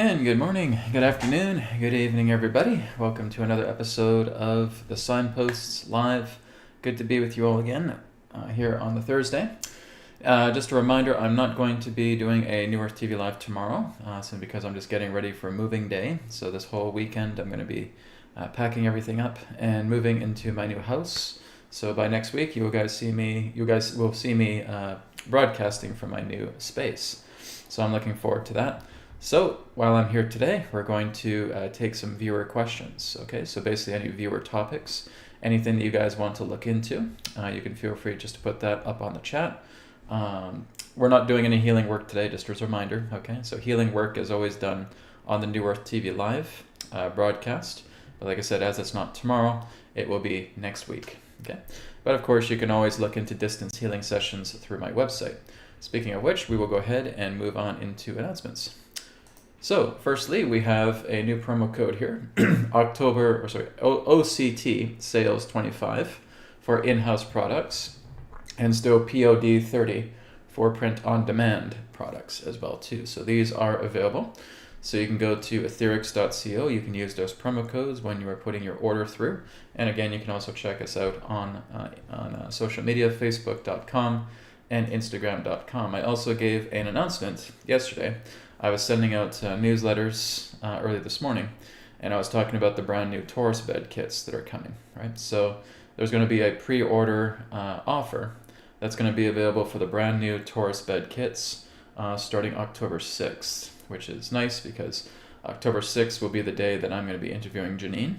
And good morning, good afternoon, good evening, everybody. Welcome to another episode of the Signposts Live. Good to be with you all again here on the Thursday. Just a reminder, I'm not going to be doing a New Earth TV Live tomorrow, simply because I'm just getting ready for moving day. So this whole weekend I'm going to be packing everything up and moving into my new house. So by next week, you guys will see me broadcasting from my new space. So I'm looking forward to that. So while I'm here today, we're going to take some viewer questions. Okay, so basically any viewer topics, anything that you guys want to look into, you can feel free just to put that up on the chat. We're not doing any healing work today, just as a reminder. Okay, so healing work is always done on the New Earth TV Live broadcast. But like I said, as it's not tomorrow, it will be next week. Okay, but of course you can always look into distance healing sessions through my website. Speaking of which, we will go ahead and move on into announcements. So, firstly, we have a new promo code here, OCT Sales 25 for in-house products, and still POD 30 for print-on-demand products as well too. So these are available. So you can go to etherics.co. You can use those promo codes when you are putting your order through. And again, you can also check us out on social media, facebook.com and instagram.com. I also gave an announcement yesterday. I was sending out newsletters early this morning, and I was talking about the brand new Taurus bed kits that are coming, right? So there's going to be a pre-order offer that's going to be available for the brand new Taurus bed kits starting October 6th, which is nice because October 6th will be the day that I'm going to be interviewing Janine.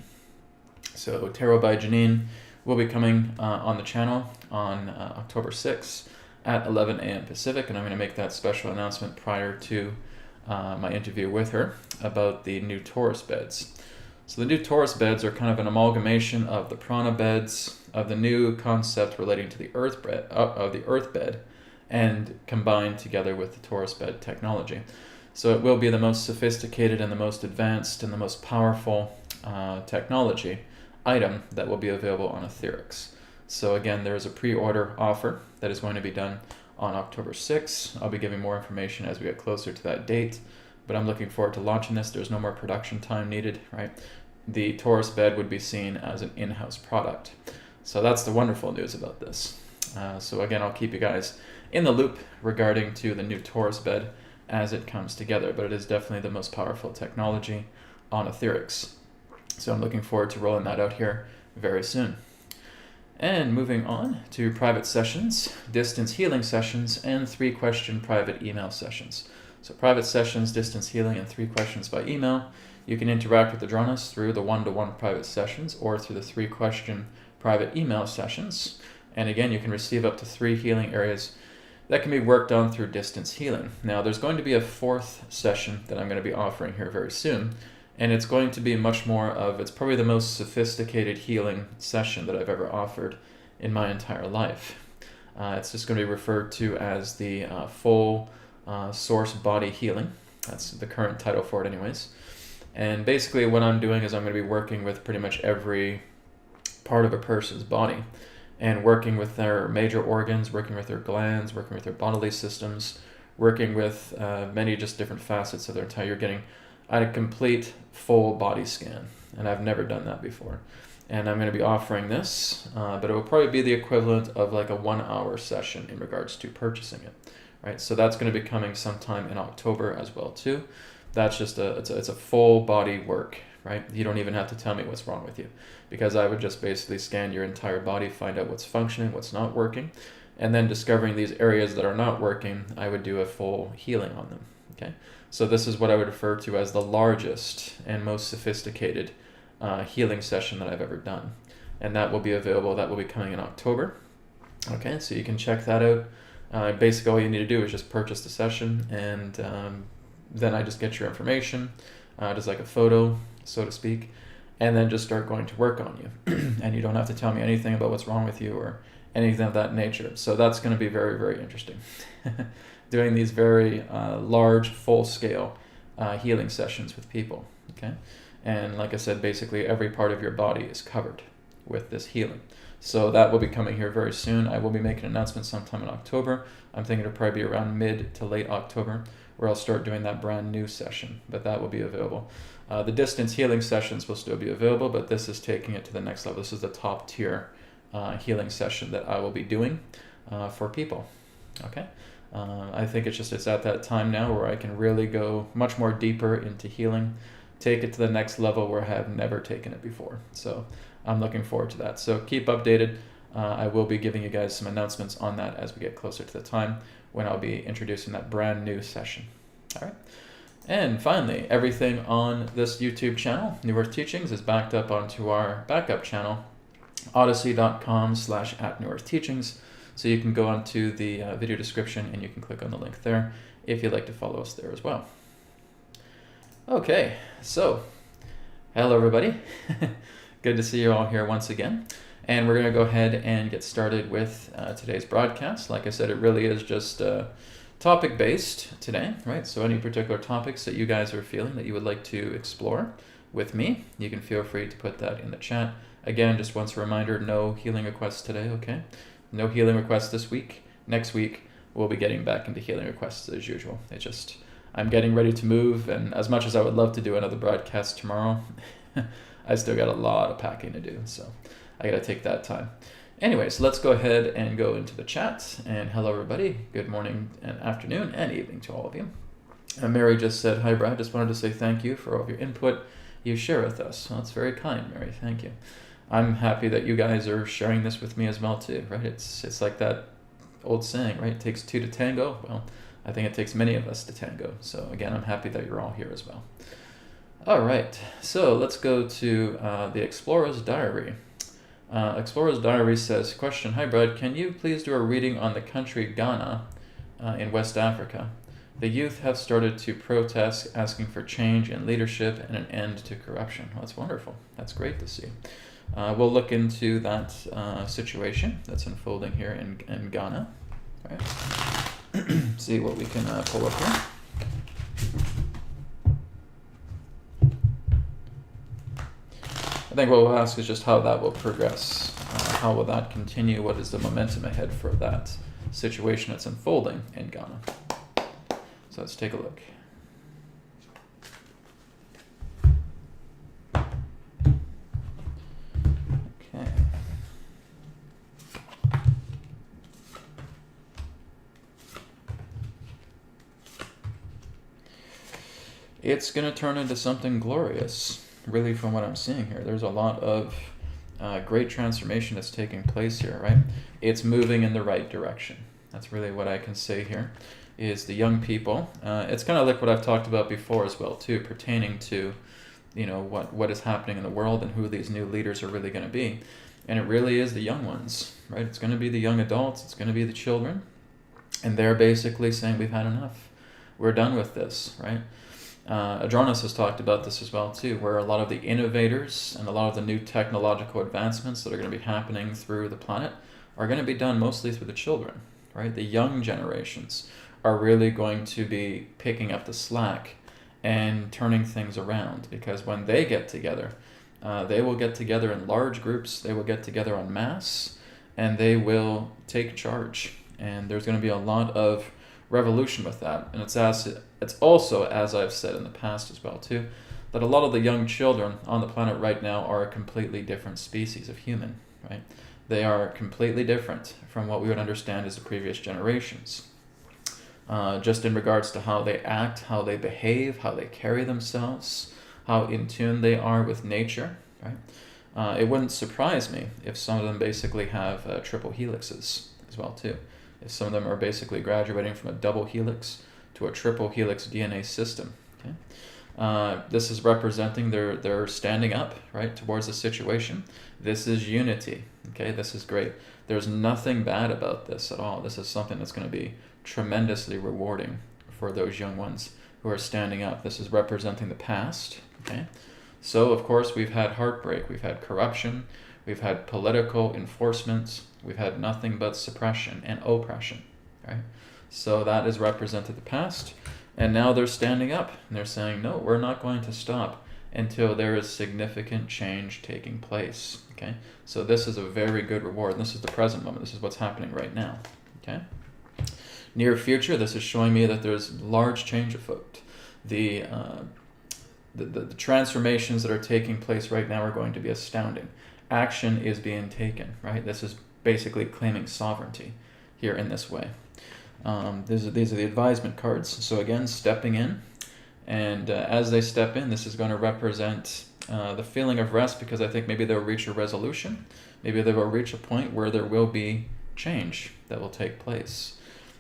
So Tarot by Janine will be coming on the channel on October 6th at 11 a.m. Pacific, and I'm going to make that special announcement prior to my interview with her about the new Taurus beds. So the new Taurus beds are kind of an amalgamation of the prana beds, of the new concept relating to the earth bed, and combined together with the Taurus bed technology. So it will be the most sophisticated and the most advanced and the most powerful technology item that will be available on Etherics. So again, there is a pre-order offer that is going to be done on October 6th. I'll be giving more information as we get closer to that date, but I'm looking forward to launching this. There's no more production time needed, right? The Taurus bed would be seen as an in-house product. So that's the wonderful news about this. So again, I'll keep you guys in the loop regarding to the new Taurus bed as it comes together, but it is definitely the most powerful technology on Etherics. So I'm looking forward to rolling that out here very soon. And moving on to private sessions, distance healing sessions, and 3-question private email sessions. So private sessions, distance healing, and 3 questions by email. You can interact with the Adronis through the 1-to-1 private sessions or through the 3-question private email sessions. And again, you can receive up to 3 healing areas that can be worked on through distance healing. Now, there's going to be a 4th session that I'm going to be offering here very soon. And it's going to be much more of, it's probably the most sophisticated healing session that I've ever offered in my entire life. It's just going to be referred to as the full source body healing. That's the current title for it anyways. And basically what I'm doing is I'm going to be working with pretty much every part of a person's body and working with their major organs, working with their glands, working with their bodily systems, working with many just different facets of their entire, you're getting a complete full body scan, and I've never done that before. And I'm going to be offering this, but it will probably be the equivalent of like a 1-hour session in regards to purchasing it, right? So that's going to be coming sometime in October as well too. That's just it's a full body work, right? You don't even have to tell me what's wrong with you, because I would just basically scan your entire body, find out what's functioning, what's not working, and then discovering these areas that are not working, I would do a full healing on them, okay? So this is what I would refer to as the largest and most sophisticated healing session that I've ever done. And that will be available, that will be coming in October. Okay, so you can check that out. Basically all you need to do is just purchase the session, and then I just get your information, just like a photo, so to speak, and then just start going to work on you. And you don't have to tell me anything about what's wrong with you or anything of that nature. So that's going to be very, very interesting. Doing these very large, full-scale healing sessions with people, okay? And like I said, basically every part of your body is covered with this healing. So that will be coming here very soon. I will be making an announcement sometime in October. I'm thinking it'll probably be around mid to late October, where I'll start doing that brand new session, but that will be available. The distance healing sessions will still be available, but this is taking it to the next level. This is the top tier healing session that I will be doing for people. Okay. I think it's at that time now where I can really go much more deeper into healing, take it to the next level where I have never taken it before. So I'm looking forward to that. So keep updated. I will be giving you guys some announcements on that as we get closer to the time when I'll be introducing that brand new session. All right. And finally, everything on this YouTube channel, New Earth Teachings, is backed up onto our backup channel, odyssey.com/@NewEarthTeachings. So you can go onto the video description and you can click on the link there if you'd like to follow us there as well. Okay, so hello everybody. Good to see you all here once again. And we're going to go ahead and get started with today's broadcast. Like I said, it really is just topic-based today, right? So any particular topics that you guys are feeling that you would like to explore with me, you can feel free to put that in the chat. Again, just once a reminder, no healing requests today, okay? No healing requests this week. Next week, we'll be getting back into healing requests as usual. It's just, I'm getting ready to move, and as much as I would love to do another broadcast tomorrow, I still got a lot of packing to do, so I gotta take that time. Anyways, let's go ahead and go into the chat. And hello everybody, good morning and afternoon and evening to all of you. Mary just said, hi Brad, just wanted to say thank you for all of your input you share with us. Well, that's very kind, Mary, thank you. I'm happy that you guys are sharing this with me as well too, right? It's like that old saying, right? It takes two to tango. Well, I think it takes many of us to tango. So again, I'm happy that you're all here as well. All right, so let's go to the Explorer's Diary. Explorer's Diary says, question, hi Brad, can you please do a reading on the country Ghana in West Africa? The youth have started to protest, asking for change in leadership and an end to corruption. Well, that's wonderful. That's great to see. We'll look into that situation that's unfolding here in Ghana. All right. See what we can pull up here. I think what we'll ask is just how that will progress. How will that continue? What is the momentum ahead for that situation that's unfolding in Ghana? So let's take a look. Okay. It's going to turn into something glorious. Really, from what I'm seeing here, there's a lot of great transformation that's taking place here, right? It's moving in the right direction. That's really what I can say here, is the young people. It's kind of like what I've talked about before as well, too, pertaining to, you know, what is happening in the world and who these new leaders are really going to be. And it really is the young ones, right? It's going to be the young adults. It's going to be the children. And they're basically saying, we've had enough. We're done with this, right? Adronis has talked about this as well too, where a lot of the innovators and a lot of the new technological advancements that are going to be happening through the planet are going to be done mostly through the children, right? The young generations are really going to be picking up the slack and turning things around, because when they get together, they will get together in large groups, they will get together en masse, and they will take charge. And there's going to be a lot of revolution with that. And it's also, as I've said in the past as well too, that a lot of the young children on the planet right now are a completely different species of human, right? They are completely different from what we would understand as the previous generations. Just in regards to how they act, how they behave, how they carry themselves, how in tune they are with nature, right? It wouldn't surprise me if some of them basically have triple helixes as well too. If some of them are basically graduating from a double helix to a triple helix DNA system. Okay? This is representing they're standing up, right, towards the situation. This is unity. Okay, this is great. There's nothing bad about this at all. This is something that's going to be tremendously rewarding for those young ones who are standing up. This is representing the past. Okay, so of course we've had heartbreak, we've had corruption, we've had political enforcement, we've had nothing but suppression and oppression, right? So that is represented the past, and now they're standing up and they're saying, no, we're not going to stop until there is significant change taking place, okay? So this is a very good reward. This is the present moment. This is what's happening right now, okay? Near future, this is showing me that there's large change afoot. The transformations that are taking place right now are going to be astounding. Action is being taken, right? This is basically claiming sovereignty here in this way. These are the advisement cards. So again, stepping in. And as they step in, this is going to represent the feeling of rest, because I think maybe they'll reach a resolution. Maybe they will reach a point where there will be change that will take place.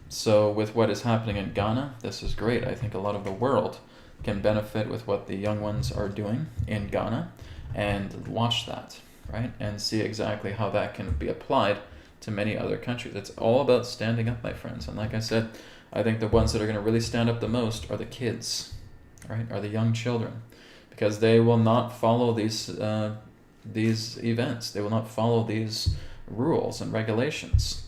So with what is happening in Ghana, this is great. I think a lot of the world can benefit with what the young ones are doing in Ghana, and watch that, right? And see exactly how that can be applied to many other countries. It's all about standing up, my friends. And like I said, I think the ones that are going to really stand up the most are the kids, right? Are the young children, because they will not follow these events. They will not follow these rules and regulations.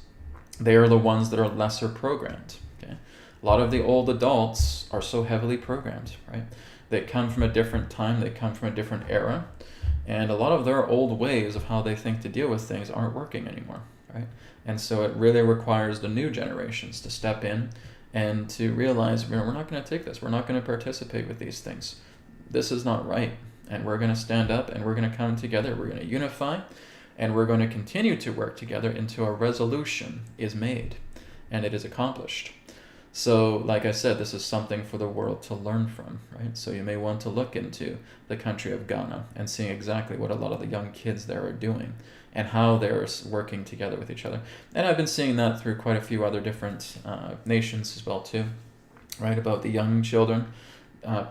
They are the ones that are lesser programmed. Okay, a lot of the old adults are so heavily programmed, right? They come from a different time. They come from a different era, and a lot of their old ways of how they think to deal with things aren't working anymore, right? And so it really requires the new generations to step in and to realize, we're not going to take this. We're not going to participate with these things. This is not right. And we're going to stand up, and we're going to come together. We're going to unify, and we're going to continue to work together until a resolution is made and it is accomplished. So, like I said, this is something for the world to learn from, right? So you may want to look into the country of Ghana and seeing exactly what a lot of the young kids there are doing and how they're working together with each other. And I've been seeing that through quite a few other different nations as well too, right? About the young children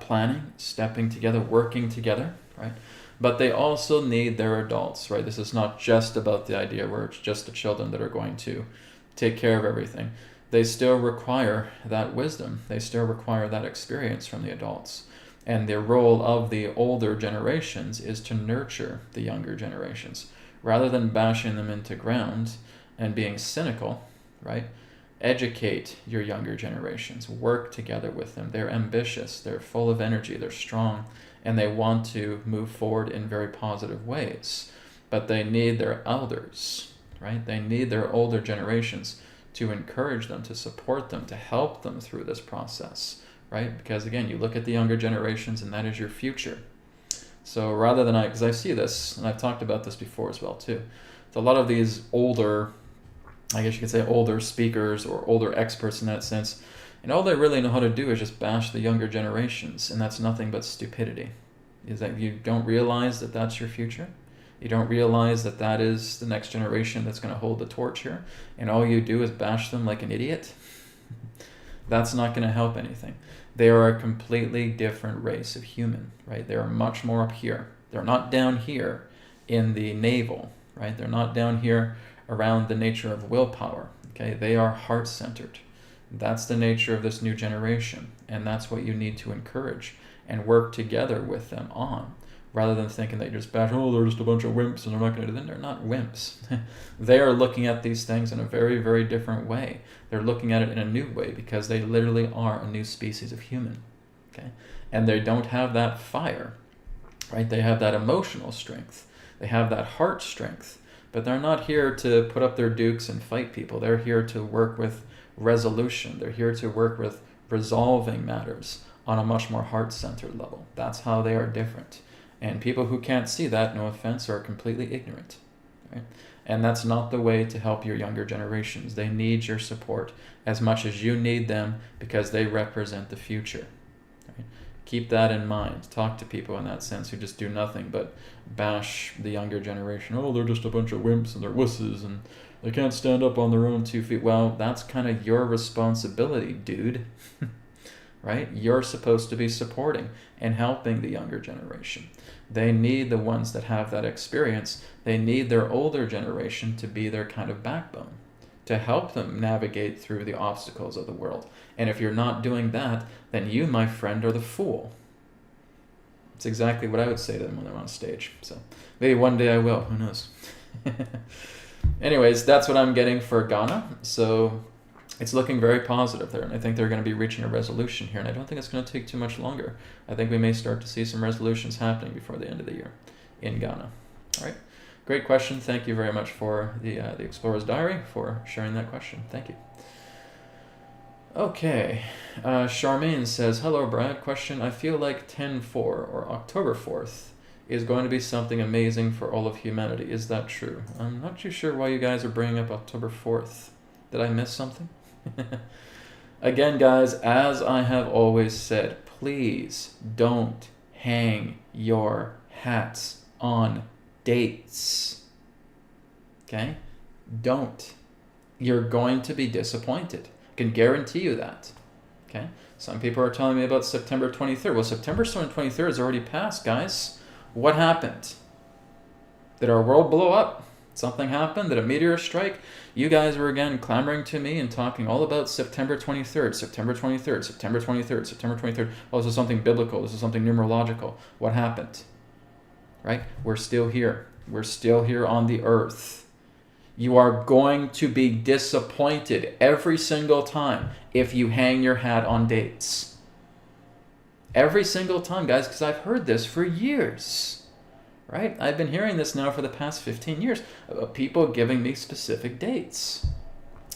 planning, stepping together, working together, right? But they also need their adults, right? This is not just about the idea where it's just the children that are going to take care of everything. They still require that wisdom. They still require that experience from the adults. And the role of the older generations is to nurture the younger generations. Rather than bashing them into ground and being cynical, right? Educate your younger generations. Work together with them. They're ambitious. They're full of energy. They're strong. And they want to move forward in very positive ways. But they need their elders, right? They need their older generations to encourage them, to support them, to help them through this process, right? Because again, you look at the younger generations and that is your future. So rather than because I see this, and I've talked about this before as well too, a lot of these older, I guess you could say older speakers or older experts in that sense, and all they really know how to do is just bash the younger generations, and that's nothing but stupidity. Is that you don't realize that that's your future? You don't realize that that is the next generation that's going to hold the torch here, and all you do is bash them like an idiot? That's not going to help anything. They are a completely different race of human, right? They are much more up here. They're not down here in the navel, right? They're not down here around the nature of willpower, okay? They are heart-centered. That's the nature of this new generation, and that's what you need to encourage and work together with them on, rather than thinking that you're just bash, oh, they're just a bunch of wimps and they're not going to do that. They're not wimps. They are looking at these things in a very, very different way. They're looking at it in a new way because they literally are a new species of human, okay? And they don't have that fire, right? They have that emotional strength. They have that heart strength, but they're not here to put up their dukes and fight people. They're here to work with resolution. They're here to work with resolving matters on a much more heart-centered level. That's how they are different. And people who can't see that, no offense, are completely ignorant, right? And that's not the way to help your younger generations. They need your support as much as you need them because they represent the future, right? Keep that in mind. Talk to people in that sense who just do nothing but bash the younger generation. Oh, they're just a bunch of wimps and they're wusses and they can't stand up on their own 2 feet. Well, that's kind of your responsibility, dude. Right? You're supposed to be supporting and helping the younger generation. They need the ones that have that experience. They need their older generation to be their kind of backbone, to help them navigate through the obstacles of the world. And if you're not doing that, then you, my friend, are the fool. It's exactly what I would say to them when they're on stage. So maybe one day I will. Who knows? Anyways, that's what I'm getting for Ghana. So it's looking very positive there, and I think they're going to be reaching a resolution here, and I don't think it's going to take too much longer. I think we may start to see some resolutions happening before the end of the year in Ghana. All right, great question. Thank you very much for the Explorer's Diary for sharing that question. Thank you. Okay. Charmaine says, hello, Brad. Question. I feel like 10-4 or October 4th is going to be something amazing for all of humanity. Is that true? I'm not too sure why you guys are bringing up October 4th. Did I miss something? Again, guys, as I have always said, please don't hang your hats on dates. Okay? Don't. You're going to be disappointed. I can guarantee you that. Okay? Some people are telling me about September 23rd. Well, September 23rd has already passed, guys. What happened? Did our world blow up? Something happened? Did a meteor strike? You guys were again clamoring to me and talking all about September 23rd, September 23rd, September 23rd, September 23rd. Well, this is something biblical. This is something numerological. What happened? Right? We're still here. We're still here on the earth. You are going to be disappointed every single time if you hang your hat on dates. Every single time, guys, because I've heard this for years. Right? I've been hearing this now for the past 15 years. People giving me specific dates.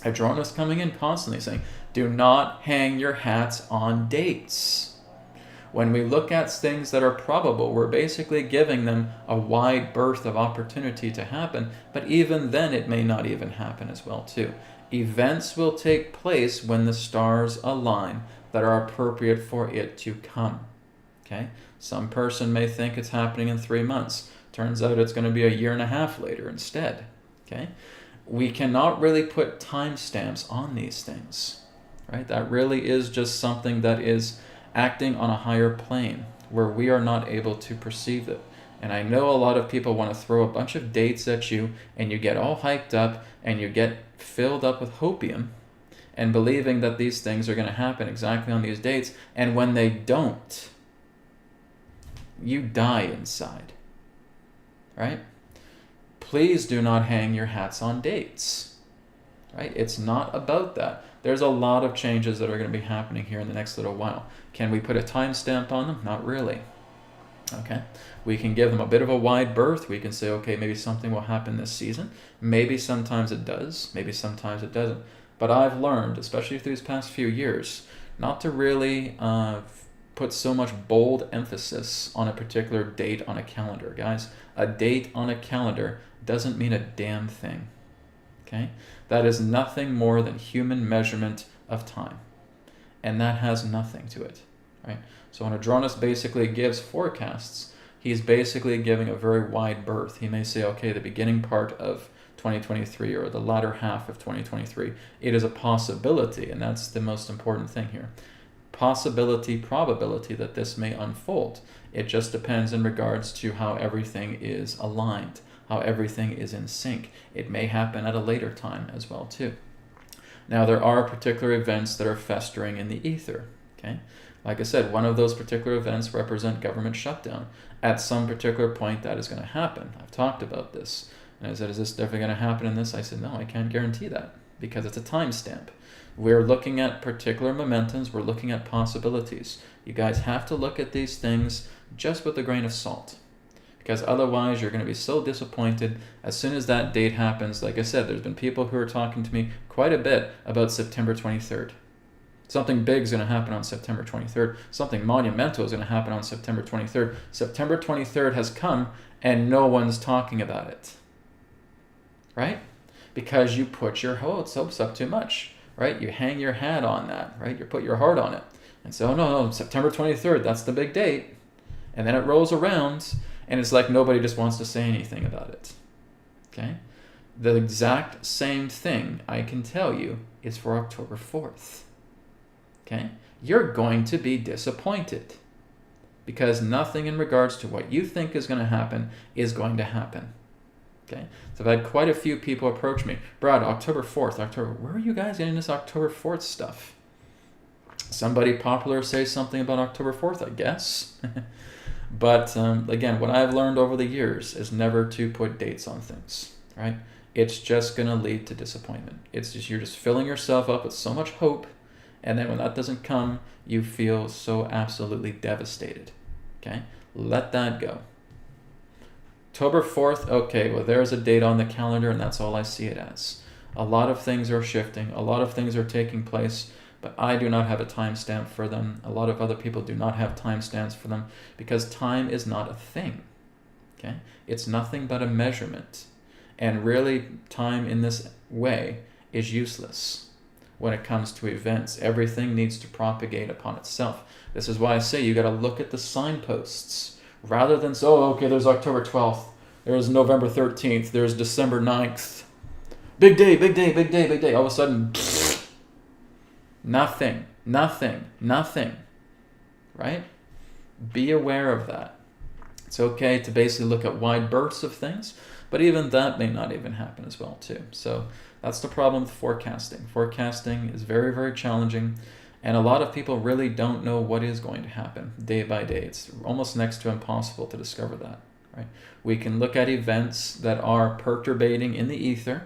Adronis coming in constantly saying, do not hang your hats on dates. When we look at things that are probable, we're basically giving them a wide berth of opportunity to happen, but even then it may not even happen as well too. Events will take place when the stars align that are appropriate for it to come. Okay? Some person may think it's happening in 3 months. Turns out it's going to be a year and a half later instead. Okay? We cannot really put timestamps on these things. Right? That really is just something that is acting on a higher plane where we are not able to perceive it. And I know a lot of people want to throw a bunch of dates at you and you get all hyped up and you get filled up with hopium and believing that these things are going to happen exactly on these dates. And when they don't, you die inside. Right? Please do not hang your hats on dates. Right? It's not about that. There's a lot of changes that are going to be happening here in the next little while. Can we put a timestamp on them? Not really. Okay? We can give them a bit of a wide berth. We can say, okay, maybe something will happen this season. Maybe sometimes it does. Maybe sometimes it doesn't. But I've learned, especially through these past few years, not to really put so much bold emphasis on a particular date on a calendar. Guys, a date on a calendar doesn't mean a damn thing. Okay? That is nothing more than human measurement of time. And that has nothing to it. Right? So when Adronis basically gives forecasts, he's basically giving a very wide berth. He may say, okay, the beginning part of 2023 or the latter half of 2023, it is a possibility, and that's the most important thing here. Possibility, probability that this may unfold. It just depends in regards to how everything is aligned, how everything is in sync. It may happen at a later time as well too. Now there are particular events that are festering in the ether. Okay? Like I said, one of those particular events represent government shutdown. At some particular point that is going to happen. I've talked about this. And I said, is this definitely going to happen in this? I said, no, I can't guarantee that because it's a timestamp. We're looking at particular momentums. We're looking at possibilities. You guys have to look at these things just with a grain of salt. Because otherwise you're going to be so disappointed as soon as that date happens. Like I said, there's been people who are talking to me quite a bit about September 23rd. Something big is going to happen on September 23rd. Something monumental is going to happen on September 23rd. September 23rd has come and no one's talking about it. Right? Because you put your hopes up too much. Right? You hang your hat on that. Right? You put your heart on it. And so, no, September 23rd, that's the big date. And then it rolls around and it's like nobody just wants to say anything about it. Okay? The exact same thing I can tell you is for October 4th. Okay? You're going to be disappointed because nothing in regards to what you think is going to happen is going to happen. Okay? So I've had quite a few people approach me. Brad, October 4th, where are you guys getting this October 4th stuff? Somebody popular say something about October 4th, I guess. But again, what I've learned over the years is never to put dates on things, right? It's just going to lead to disappointment. It's just, you're just filling yourself up with so much hope. And then when that doesn't come, you feel so absolutely devastated. Okay? Let that go. October 4th, okay, well, there's a date on the calendar, and that's all I see it as. A lot of things are shifting. A lot of things are taking place. but I do not have a timestamp for them. A lot of other people do not have timestamps for them because time is not a thing. Okay? It's nothing but a measurement. And really, time in this way is useless when it comes to events. Everything needs to propagate upon itself. This is why I say you got to look at the signposts rather than say, oh, okay, there's October 12th, there's November 13th, there's December 9th. Big day, big day, big day, big day. All of a sudden, nothing, nothing, nothing, right? Be aware of that. It's okay to basically look at wide berths of things, but even that may not even happen as well too. So that's the problem with forecasting. Forecasting is very, very challenging, and a lot of people really don't know what is going to happen day by day. It's almost next to impossible to discover that, right? We can look at events that are perturbating in the ether,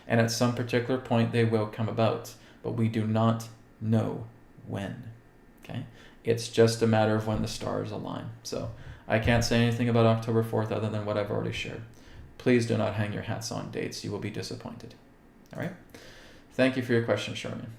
and at some particular point they will come about, but we do not know when, okay? It's just a matter of when the stars align. So I can't say anything about October 4th other than what I've already shared. Please do not hang your hats on dates. You will be disappointed. All right? Thank you for your question, Sherman.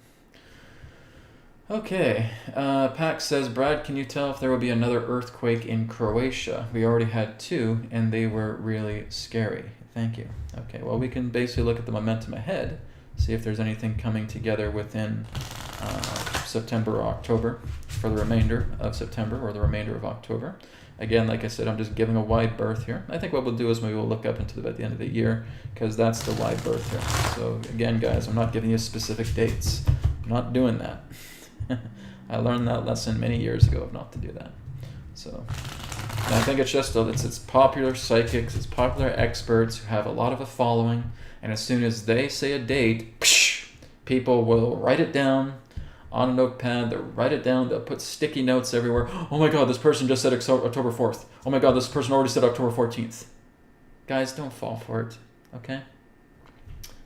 Okay. Pax says, Brad, can you tell if there will be another earthquake in Croatia? We already had 2, and they were really scary. Thank you. Okay, well, we can basically look at the momentum ahead, see if there's anything coming together within September or October for the remainder of September or the remainder of October. Again, like I said, I'm just giving a wide berth here. I think what we'll do is maybe we'll look up into at the end of the year, because that's the wide berth here. So again, guys, I'm not giving you specific dates. I'm not doing that. I learned that lesson many years ago of not to do that. So I think it's just it's popular psychics, it's popular experts who have a lot of a following, and as soon as they say a date, people will write it down on a notepad, they'll write it down, they'll put sticky notes everywhere. Oh my God, this person just said October 4th. Oh my God, this person already said October 14th. Guys, don't fall for it, okay?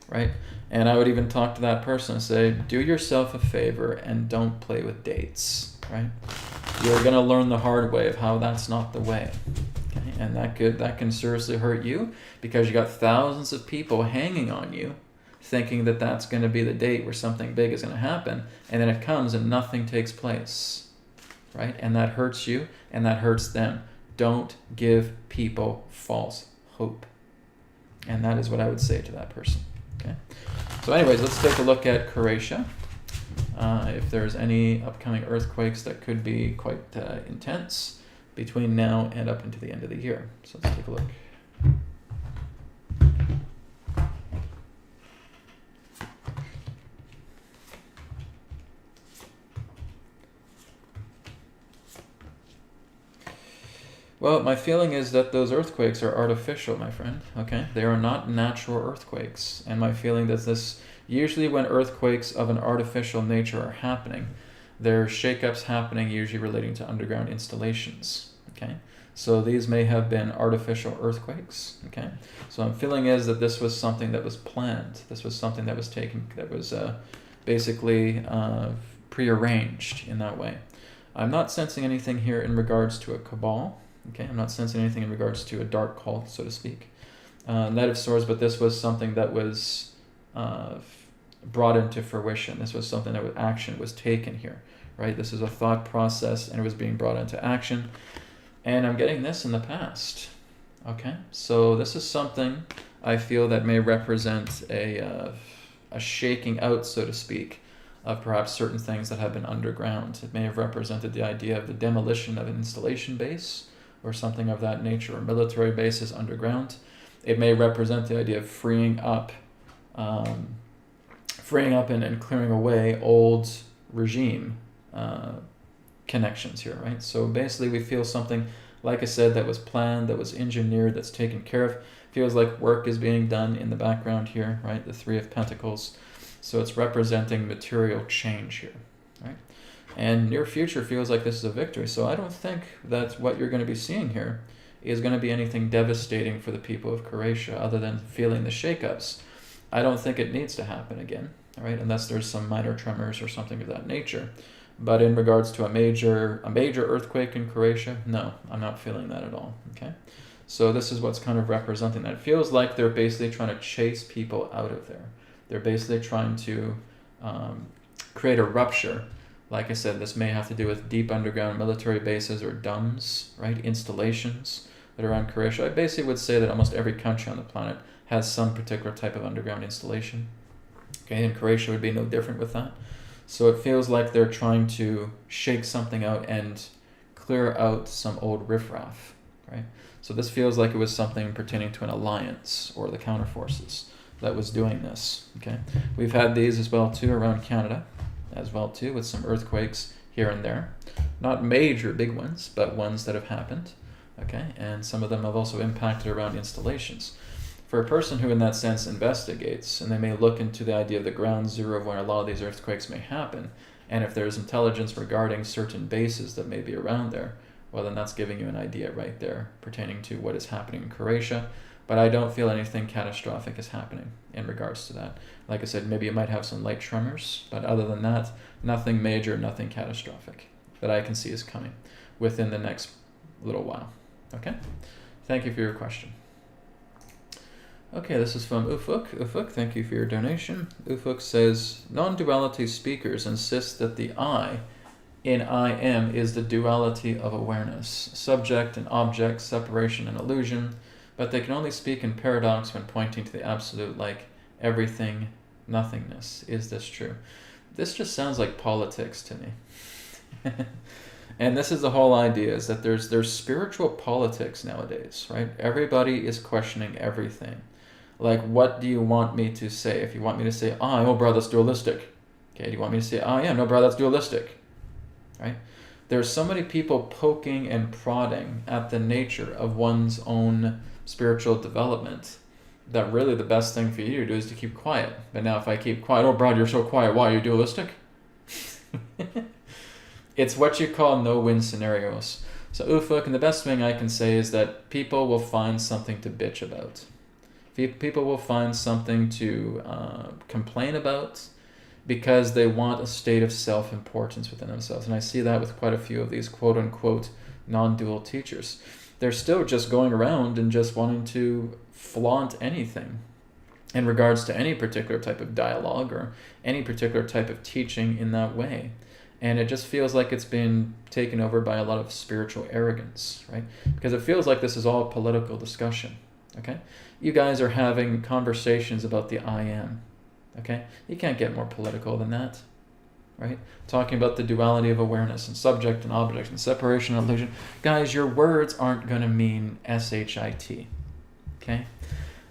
Right? And I would even talk to that person and say, do yourself a favor and don't play with dates, right? You're going to learn the hard way of how that's not the way, okay? And that can seriously hurt you, because you got thousands of people hanging on you thinking that that's going to be the date where something big is going to happen, and then it comes and nothing takes place, right? And that hurts you, and that hurts them. Don't give people false hope. And that is what I would say to that person, okay? So anyways, let's take a look at Croatia. If there's any upcoming earthquakes that could be quite intense between now and up into the end of the year. So let's take a look. Well, my feeling is that those earthquakes are artificial, my friend, okay? They are not natural earthquakes. And my feeling that usually when earthquakes of an artificial nature are happening, there are shakeups happening usually relating to underground installations, okay? So these may have been artificial earthquakes, okay? So I'm feeling is that this was something that was planned. This was something that was basically prearranged in that way. I'm not sensing anything here in regards to a cabal. Okay, I'm not sensing anything in regards to a dark cult, so to speak. Knight of Swords, but this was something that was brought into fruition. This was something that action was taken here, right? This is a thought process, and it was being brought into action. And I'm getting this in the past. Okay, so this is something I feel that may represent a shaking out, so to speak, of perhaps certain things that have been underground. It may have represented the idea of the demolition of an installation base, or something of that nature, or military bases underground. It may represent the idea of freeing up and clearing away old regime connections here, right? So basically we feel something, like I said, that was planned, that was engineered, that's taken care of. Feels like work is being done in the background here, right? The Three of Pentacles. So it's representing material change here, right? And near future feels like this is a victory. So I don't think that what you're going to be seeing here is going to be anything devastating for the people of Croatia other than feeling the shakeups. I don't think it needs to happen again, all right? Unless there's some minor tremors or something of that nature. But in regards to a major earthquake in Croatia, no, I'm not feeling that at all, okay? So this is what's kind of representing that. It feels like they're basically trying to chase people out of there. They're basically trying to create a rupture. Like I said, this may have to do with deep underground military bases or DUMBs, right? Installations that are around Croatia. I basically would say that almost every country on the planet has some particular type of underground installation. Okay, and Croatia would be no different with that. So it feels like they're trying to shake something out and clear out some old riffraff, right? So this feels like it was something pertaining to an alliance or the counterforces that was doing this, okay? We've had these as well too around Canada as well too, with some earthquakes here and there. Not major big ones, but ones that have happened, okay? And some of them have also impacted around installations. For a person who in that sense investigates, and they may look into the idea of the ground zero of where a lot of these earthquakes may happen, and if there's intelligence regarding certain bases that may be around there, well then that's giving you an idea right there pertaining to what is happening in Croatia. But I don't feel anything catastrophic is happening in regards to that. Like I said, maybe you might have some light tremors, but other than that, nothing major, nothing catastrophic that I can see is coming within the next little while. Okay? Thank you for your question. Okay, this is from Ufuk. Ufuk, thank you for your donation. Ufuk says, non-duality speakers insist that the I in I am is the duality of awareness, subject and object, separation and illusion, but they can only speak in paradox when pointing to the absolute, like everything, nothingness. Is this true? This just sounds like politics to me. And this is the whole idea, is that there's spiritual politics nowadays, right? Everybody is questioning everything. Like, what do you want me to say? If you want me to say, oh, bro, that's dualistic. Okay, do you want me to say, oh, yeah, no, bro, that's dualistic. Right? There's so many people poking and prodding at the nature of one's own spiritual development that really the best thing for you to do is to keep quiet. But now if I keep quiet, oh, bro, you're so quiet. Why? Are you dualistic? It's what you call no-win scenarios. So Ufuk, and the best thing I can say is that people will find something to bitch about. People will find something to complain about because they want a state of self-importance within themselves. And I see that with quite a few of these quote-unquote non-dual teachers. They're still just going around and just wanting to flaunt anything in regards to any particular type of dialogue or any particular type of teaching in that way. And it just feels like it's been taken over by a lot of spiritual arrogance, right? Because it feels like this is all political discussion, okay? You guys are having conversations about the I am, okay? You can't get more political than that, right? Talking about the duality of awareness and subject and object and separation and illusion. Guys, your words aren't going to mean S-H-I-T, okay?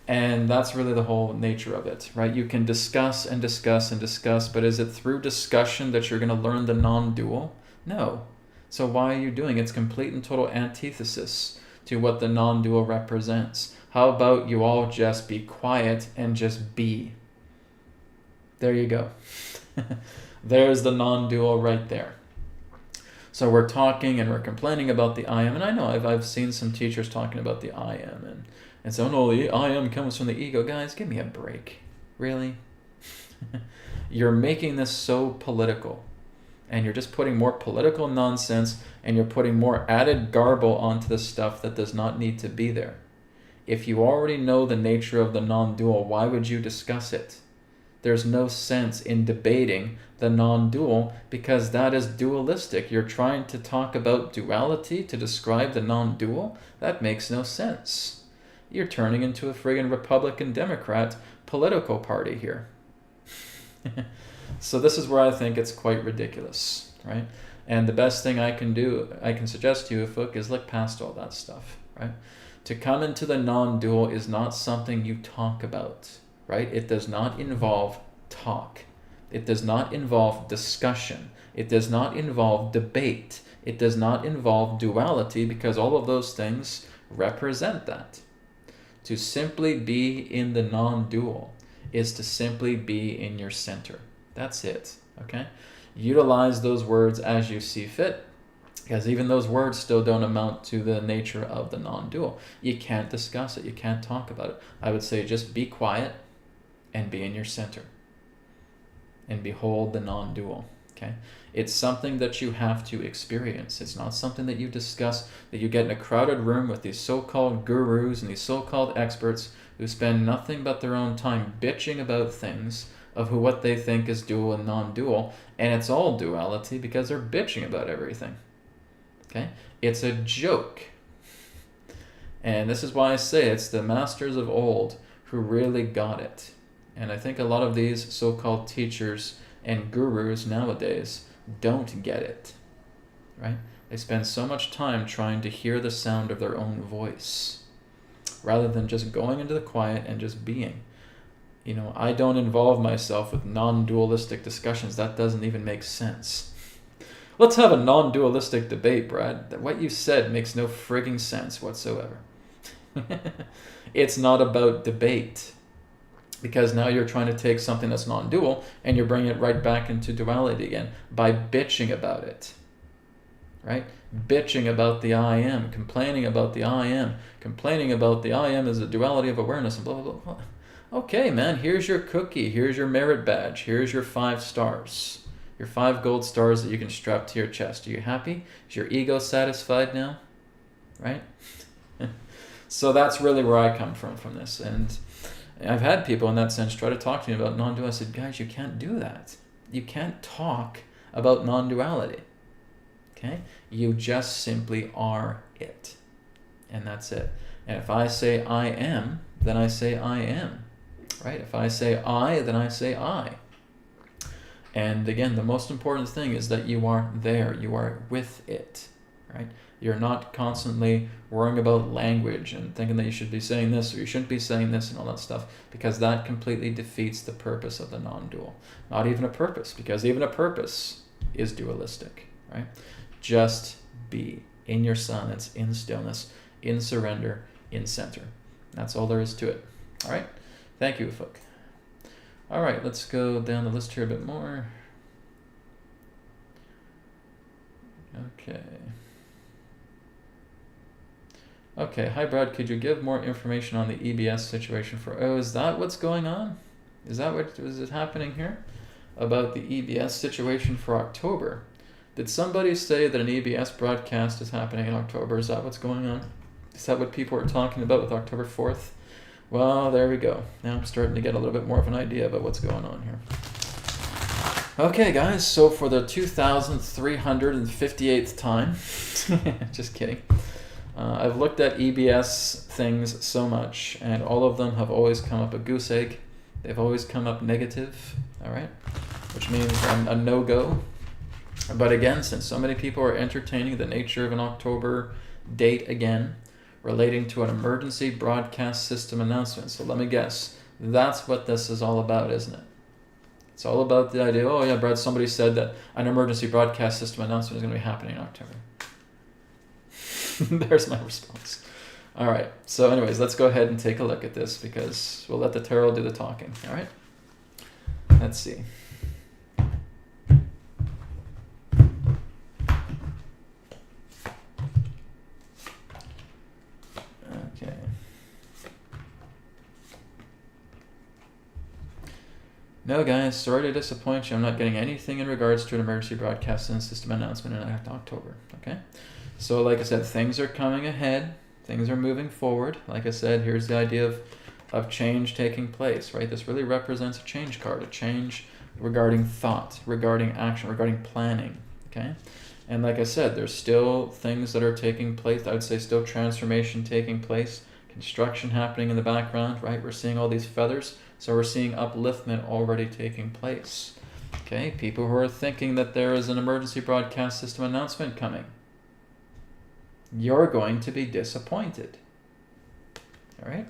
And that's really the whole nature of it, right? You can discuss and discuss and discuss, but is it through discussion that you're going to learn the non-dual? No. So why are you doing it? It's complete and total antithesis to what the non-dual represents. How about you all just be quiet and just be? There you go. There's the non-dual right there. So we're talking and we're complaining about the I am, and I know I've seen some teachers talking about the I am, and so, no, the I am comes from the ego. Guys, give me a break. Really? You're making this so political, and you're just putting more political nonsense, and you're putting more added garble onto the stuff that does not need to be there. If you already know the nature of the non-dual, why would you discuss it? There's no sense in debating the non-dual because that is dualistic. You're trying to talk about duality to describe the non-dual? That makes no sense. You're turning into a friggin' Republican Democrat political party here. So this is where I think it's quite ridiculous, right? And the best thing I can suggest to you, Ufuk, is look past all that stuff, right? To come into the non-dual is not something you talk about, right? It does not involve talk. It does not involve discussion. It does not involve debate. It does not involve duality because all of those things represent that. To simply be in the non-dual is to simply be in your center. That's it, okay? Utilize those words as you see fit, because even those words still don't amount to the nature of the non-dual. You can't discuss it. You can't talk about it. I would say just be quiet and be in your center and behold the non-dual, okay? It's something that you have to experience. It's not something that you discuss, that you get in a crowded room with these so-called gurus and these so-called experts who spend nothing but their own time bitching about things of what they think is dual and non-dual, and it's all duality because they're bitching about everything. Okay? It's a joke. And this is why I say it's the masters of old who really got it. And I think a lot of these so-called teachers and gurus nowadays don't get it, right? They spend so much time trying to hear the sound of their own voice rather than just going into the quiet and just being. You know, I don't involve myself with non-dualistic discussions. That doesn't even make sense. Let's have a non-dualistic debate, Brad. What you said makes no frigging sense whatsoever. It's not about debate. Because now you're trying to take something that's non-dual and you're bringing it right back into duality again by bitching about it. Right? Bitching about the I am, complaining about the I am, complaining about the I am as a duality of awareness and blah, blah, blah. Okay, man, here's your cookie, here's your merit badge, here's your 5 stars, your 5 gold stars that you can strap to your chest. Are you happy? Is your ego satisfied now? Right? So that's really where I come from this. And I've had people in that sense try to talk to me about non-duality. I said, guys, you can't do that. You can't talk about non-duality. Okay? You just simply are it. And that's it. And if I say I am, then I say I am. Right? If I say I, then I say I. And again, the most important thing is that you are there. You are with it. Right? You're not constantly worrying about language and thinking that you should be saying this or you shouldn't be saying this and all that stuff, because that completely defeats the purpose of the non-dual. Not even a purpose, because even a purpose is dualistic, right? Just be in your silence, in stillness, in surrender, in center. That's all there is to it. All right? Thank you, Ufuk. All right, let's go down the list here a bit more. Okay. Okay, hi Brad, could you give more information on the EBS situation for, is that what's going on? Is that what is happening here? About the EBS situation for October? Did somebody say that an EBS broadcast is happening in October? Is that what's going on? Is that what people are talking about with October 4th? Well, there we go. Now I'm starting to get a little bit more of an idea about what's going on here. Okay, guys, so for the 2,358th time, just kidding. I've looked at EBS things so much, and all of them have always come up a goose egg. They've always come up negative, all right? Which means a no-go. But again, since so many people are entertaining the nature of an October date again, relating to an emergency broadcast system announcement. So let me guess, that's what this is all about, isn't it? It's all about the idea, oh yeah, Brad, somebody said that an emergency broadcast system announcement is going to be happening in October. There's my response. All right. So anyways, let's go ahead and take a look at this because we'll let the tarot do the talking. All right. Let's see. Okay. No, guys, sorry to disappoint you. I'm not getting anything in regards to an emergency broadcasting system announcement in October. Okay. So like I said, things are coming ahead. Things are moving forward. Like I said, here's the idea of change taking place, right? This really represents a change card, a change regarding thought, regarding action, regarding planning, okay? And like I said, there's still things that are taking place. I would say still transformation taking place, construction happening in the background, right? We're seeing all these feathers, so we're seeing upliftment already taking place, okay? People who are thinking that there is an emergency broadcast system announcement coming, you're going to be disappointed. All right?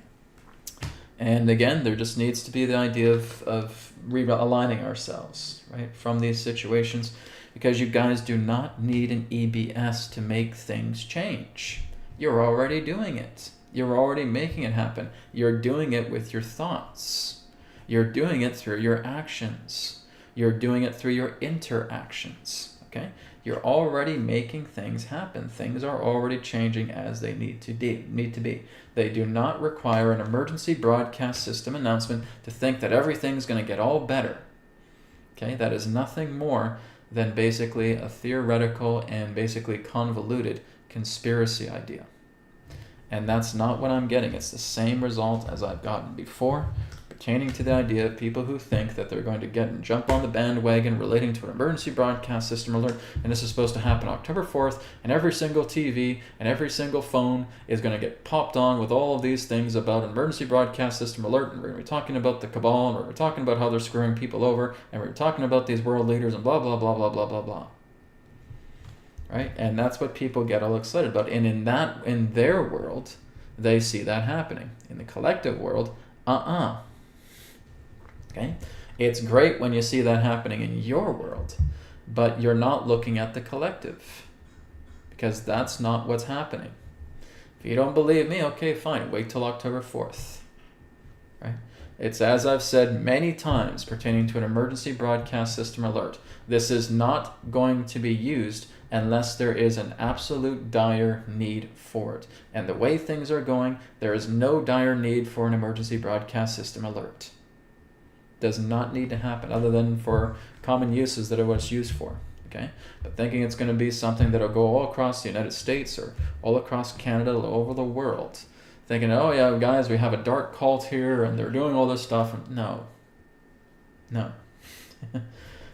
And again, there just needs to be the idea of realigning ourselves, right, from these situations, because you guys do not need an EBS to make things change. You're already doing it. You're already making it happen. You're doing it with your thoughts. You're doing it through your actions. You're doing it through your interactions, okay? You're already making things happen. Things are already changing as they need to be. They do not require an emergency broadcast system announcement to think that everything's going to get all better. Okay, that is nothing more than basically a theoretical and basically convoluted conspiracy idea. And that's not what I'm getting. It's the same result as I've gotten before, pertaining to the idea of people who think that they're going to get and jump on the bandwagon relating to an emergency broadcast system alert, and this is supposed to happen October 4th, and every single TV and every single phone is going to get popped on with all of these things about an emergency broadcast system alert, and we're going to be talking about the cabal, and we're going to be talking about how they're screwing people over, and we're talking about these world leaders, and blah, blah, blah, blah, blah, blah, blah. Right? And that's what people get all excited about. And in their world, they see that happening. In the collective world, Okay? It's great when you see that happening in your world, but you're not looking at the collective, because that's not what's happening. If you don't believe me, okay, fine. Wait till October 4th. Right? It's as I've said many times pertaining to an emergency broadcast system alert. This is not going to be used unless there is an absolute dire need for it. And the way things are going, there is no dire need for an emergency broadcast system alert. Does not need to happen other than for common uses that it was used for. Okay? But thinking it's going to be something that'll go all across the United States or all across Canada, all over the world. Thinking, oh yeah, guys, we have a dark cult here and they're doing all this stuff. No.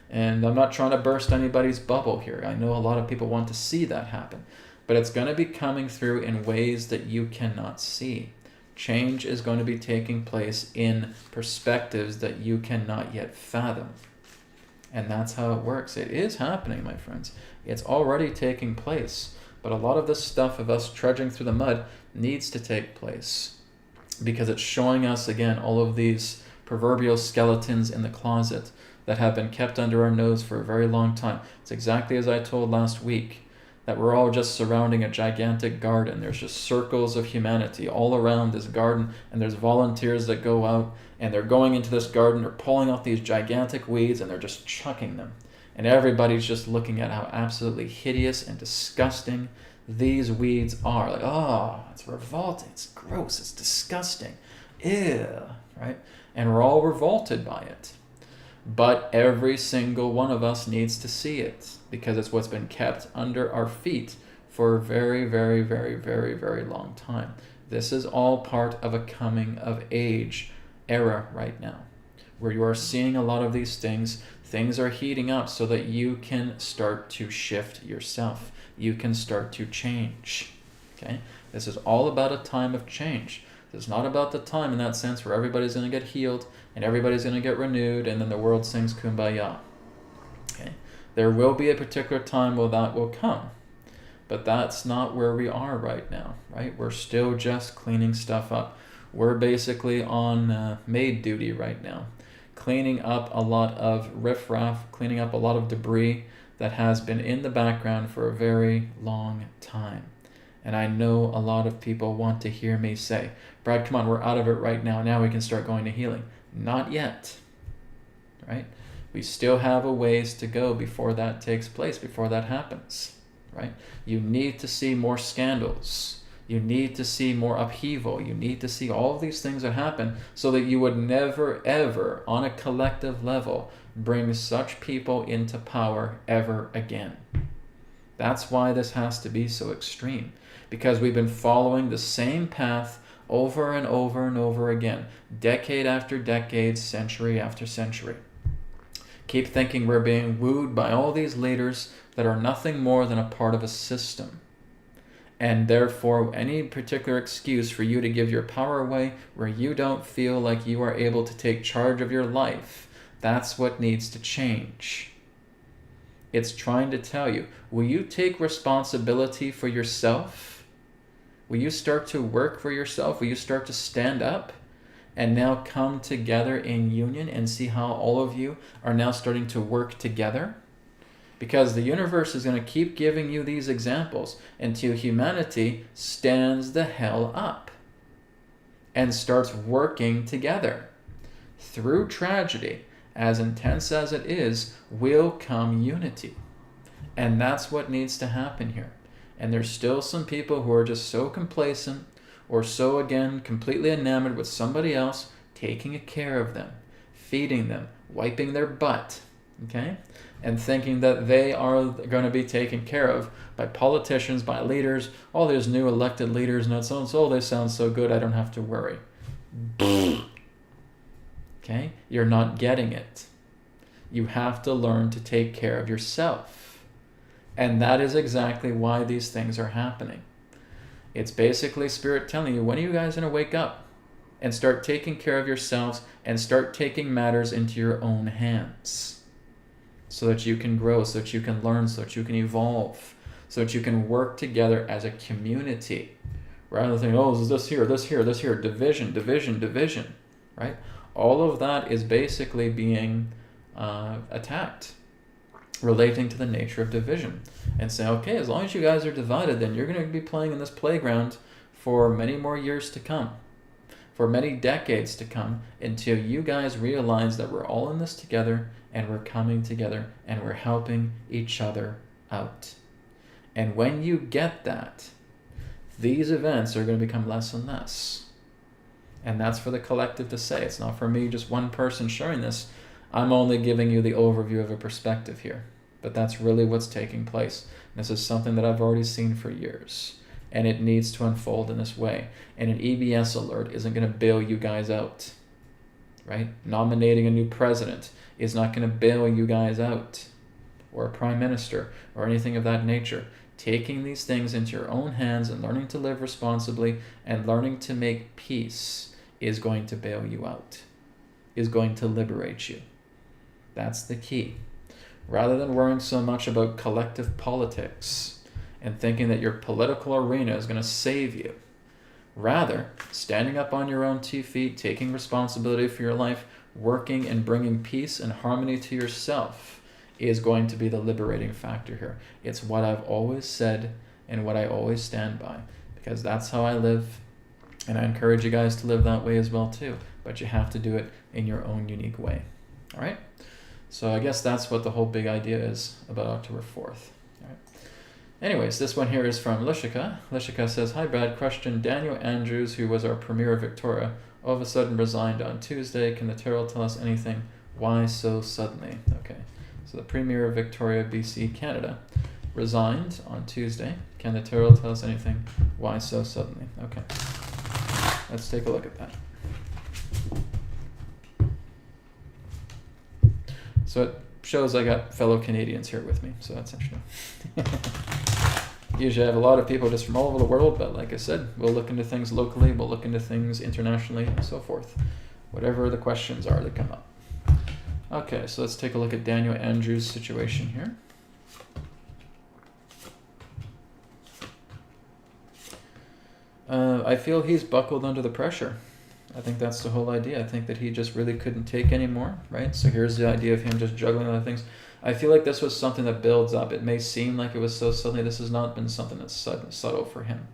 And I'm not trying to burst anybody's bubble here. I know a lot of people want to see that happen. But it's going to be coming through in ways that you cannot see. Change is going to be taking place in perspectives that you cannot yet fathom. And that's how it works. It is happening, my friends. It's already taking place. But a lot of this stuff of us trudging through the mud needs to take place. Because it's showing us, again, all of these proverbial skeletons in the closet that have been kept under our nose for a very long time. It's exactly as I told last week, that we're all just surrounding a gigantic garden. There's just circles of humanity all around this garden, and there's volunteers that go out, and they're going into this garden, they're pulling out these gigantic weeds, and they're just chucking them. And everybody's just looking at how absolutely hideous and disgusting these weeds are. Like, oh, it's revolting, it's gross, it's disgusting. Ew, right? And we're all revolted by it. But every single one of us needs to see it, because it's what's been kept under our feet for a very, very, very, very, very long time. This is all part of a coming of age era right now, where you are seeing a lot of these things. Things are heating up so that you can start to shift yourself. You can start to change. Okay? This is all about a time of change. It's not about the time in that sense where everybody's going to get healed and everybody's going to get renewed and then the world sings Kumbaya. Okay? There will be a particular time where that will come. But that's not where we are right now, right? We're still just cleaning stuff up. We're basically on maid duty right now, cleaning up a lot of riffraff, cleaning up a lot of debris that has been in the background for a very long time. And I know a lot of people want to hear me say, Brad, come on, we're out of it right now. Now we can start going to healing. Not yet, right? We still have a ways to go before that takes place, before that happens, right? You need to see more scandals. You need to see more upheaval. You need to see all of these things that happen so that you would never, ever, on a collective level, bring such people into power ever again. That's why this has to be so extreme, because we've been following the same path over and over and over again, decade after decade, century after century. Keep thinking we're being wooed by all these leaders that are nothing more than a part of a system. And therefore, any particular excuse for you to give your power away where you don't feel like you are able to take charge of your life, that's what needs to change. It's trying to tell you, will you take responsibility for yourself? Will you start to work for yourself? Will you start to stand up and now come together in union and see how all of you are now starting to work together? Because the universe is going to keep giving you these examples until humanity stands the hell up and starts working together. Through tragedy, as intense as it is, will come unity. And that's what needs to happen here. And there's still some people who are just so complacent or so, again, completely enamored with somebody else taking care of them, feeding them, wiping their butt, okay? And thinking that they are going to be taken care of by politicians, by leaders. Oh, there's new elected leaders and so and so. They sound so good, I don't have to worry. Okay? You're not getting it. You have to learn to take care of yourself. And that is exactly why these things are happening. It's basically Spirit telling you, when are you guys going to wake up and start taking care of yourselves and start taking matters into your own hands so that you can grow, so that you can learn, so that you can evolve, so that you can work together as a community rather than thinking, oh, this here, division, division, division, right? All of that is basically being attacked, relating to the nature of division, and say, okay, as long as you guys are divided, then you're going to be playing in this playground for many more years to come, for many decades to come, until you guys realize that we're all in this together and we're coming together and we're helping each other out. And when you get that, these events are going to become less and less. And that's for the collective to say. It's not for me, just one person sharing this. I'm only giving you the overview of a perspective here. But that's really what's taking place. This is something that I've already seen for years. And it needs to unfold in this way. And an EBS alert isn't going to bail you guys out. Right? Nominating a new president is not going to bail you guys out. Or a prime minister. Or anything of that nature. Taking these things into your own hands and learning to live responsibly and learning to make peace is going to bail you out. Is going to liberate you. That's the key. Rather than worrying so much about collective politics and thinking that your political arena is going to save you, rather, standing up on your own 2 feet, taking responsibility for your life, working and bringing peace and harmony to yourself is going to be the liberating factor here. It's what I've always said and what I always stand by, because that's how I live, and I encourage you guys to live that way as well too, but you have to do it in your own unique way. All right? So I guess that's what the whole big idea is about October 4th. All right. Anyways, this one here is from Lishika. Lishika says, hi Brad, question, Daniel Andrews, who was our premier of Victoria, all of a sudden resigned on Tuesday. Can the tarot tell us anything? Why so suddenly? Okay. So the premier of Victoria, BC, Canada, resigned on Tuesday. Can the tarot tell us anything? Why so suddenly? Okay. Let's take a look at that. So it shows I got fellow Canadians here with me, so that's interesting. Usually I have a lot of people just from all over the world, but like I said, we'll look into things locally, we'll look into things internationally, and so forth. Whatever the questions are that come up. Okay, so let's take a look at Daniel Andrews' situation here. I feel he's buckled under the pressure. I think that's the whole idea. I think that he just really couldn't take anymore, right? So here's the idea of him just juggling other things. I feel like this was something that builds up. It may seem like it was so suddenly. This has not been something that's subtle for him,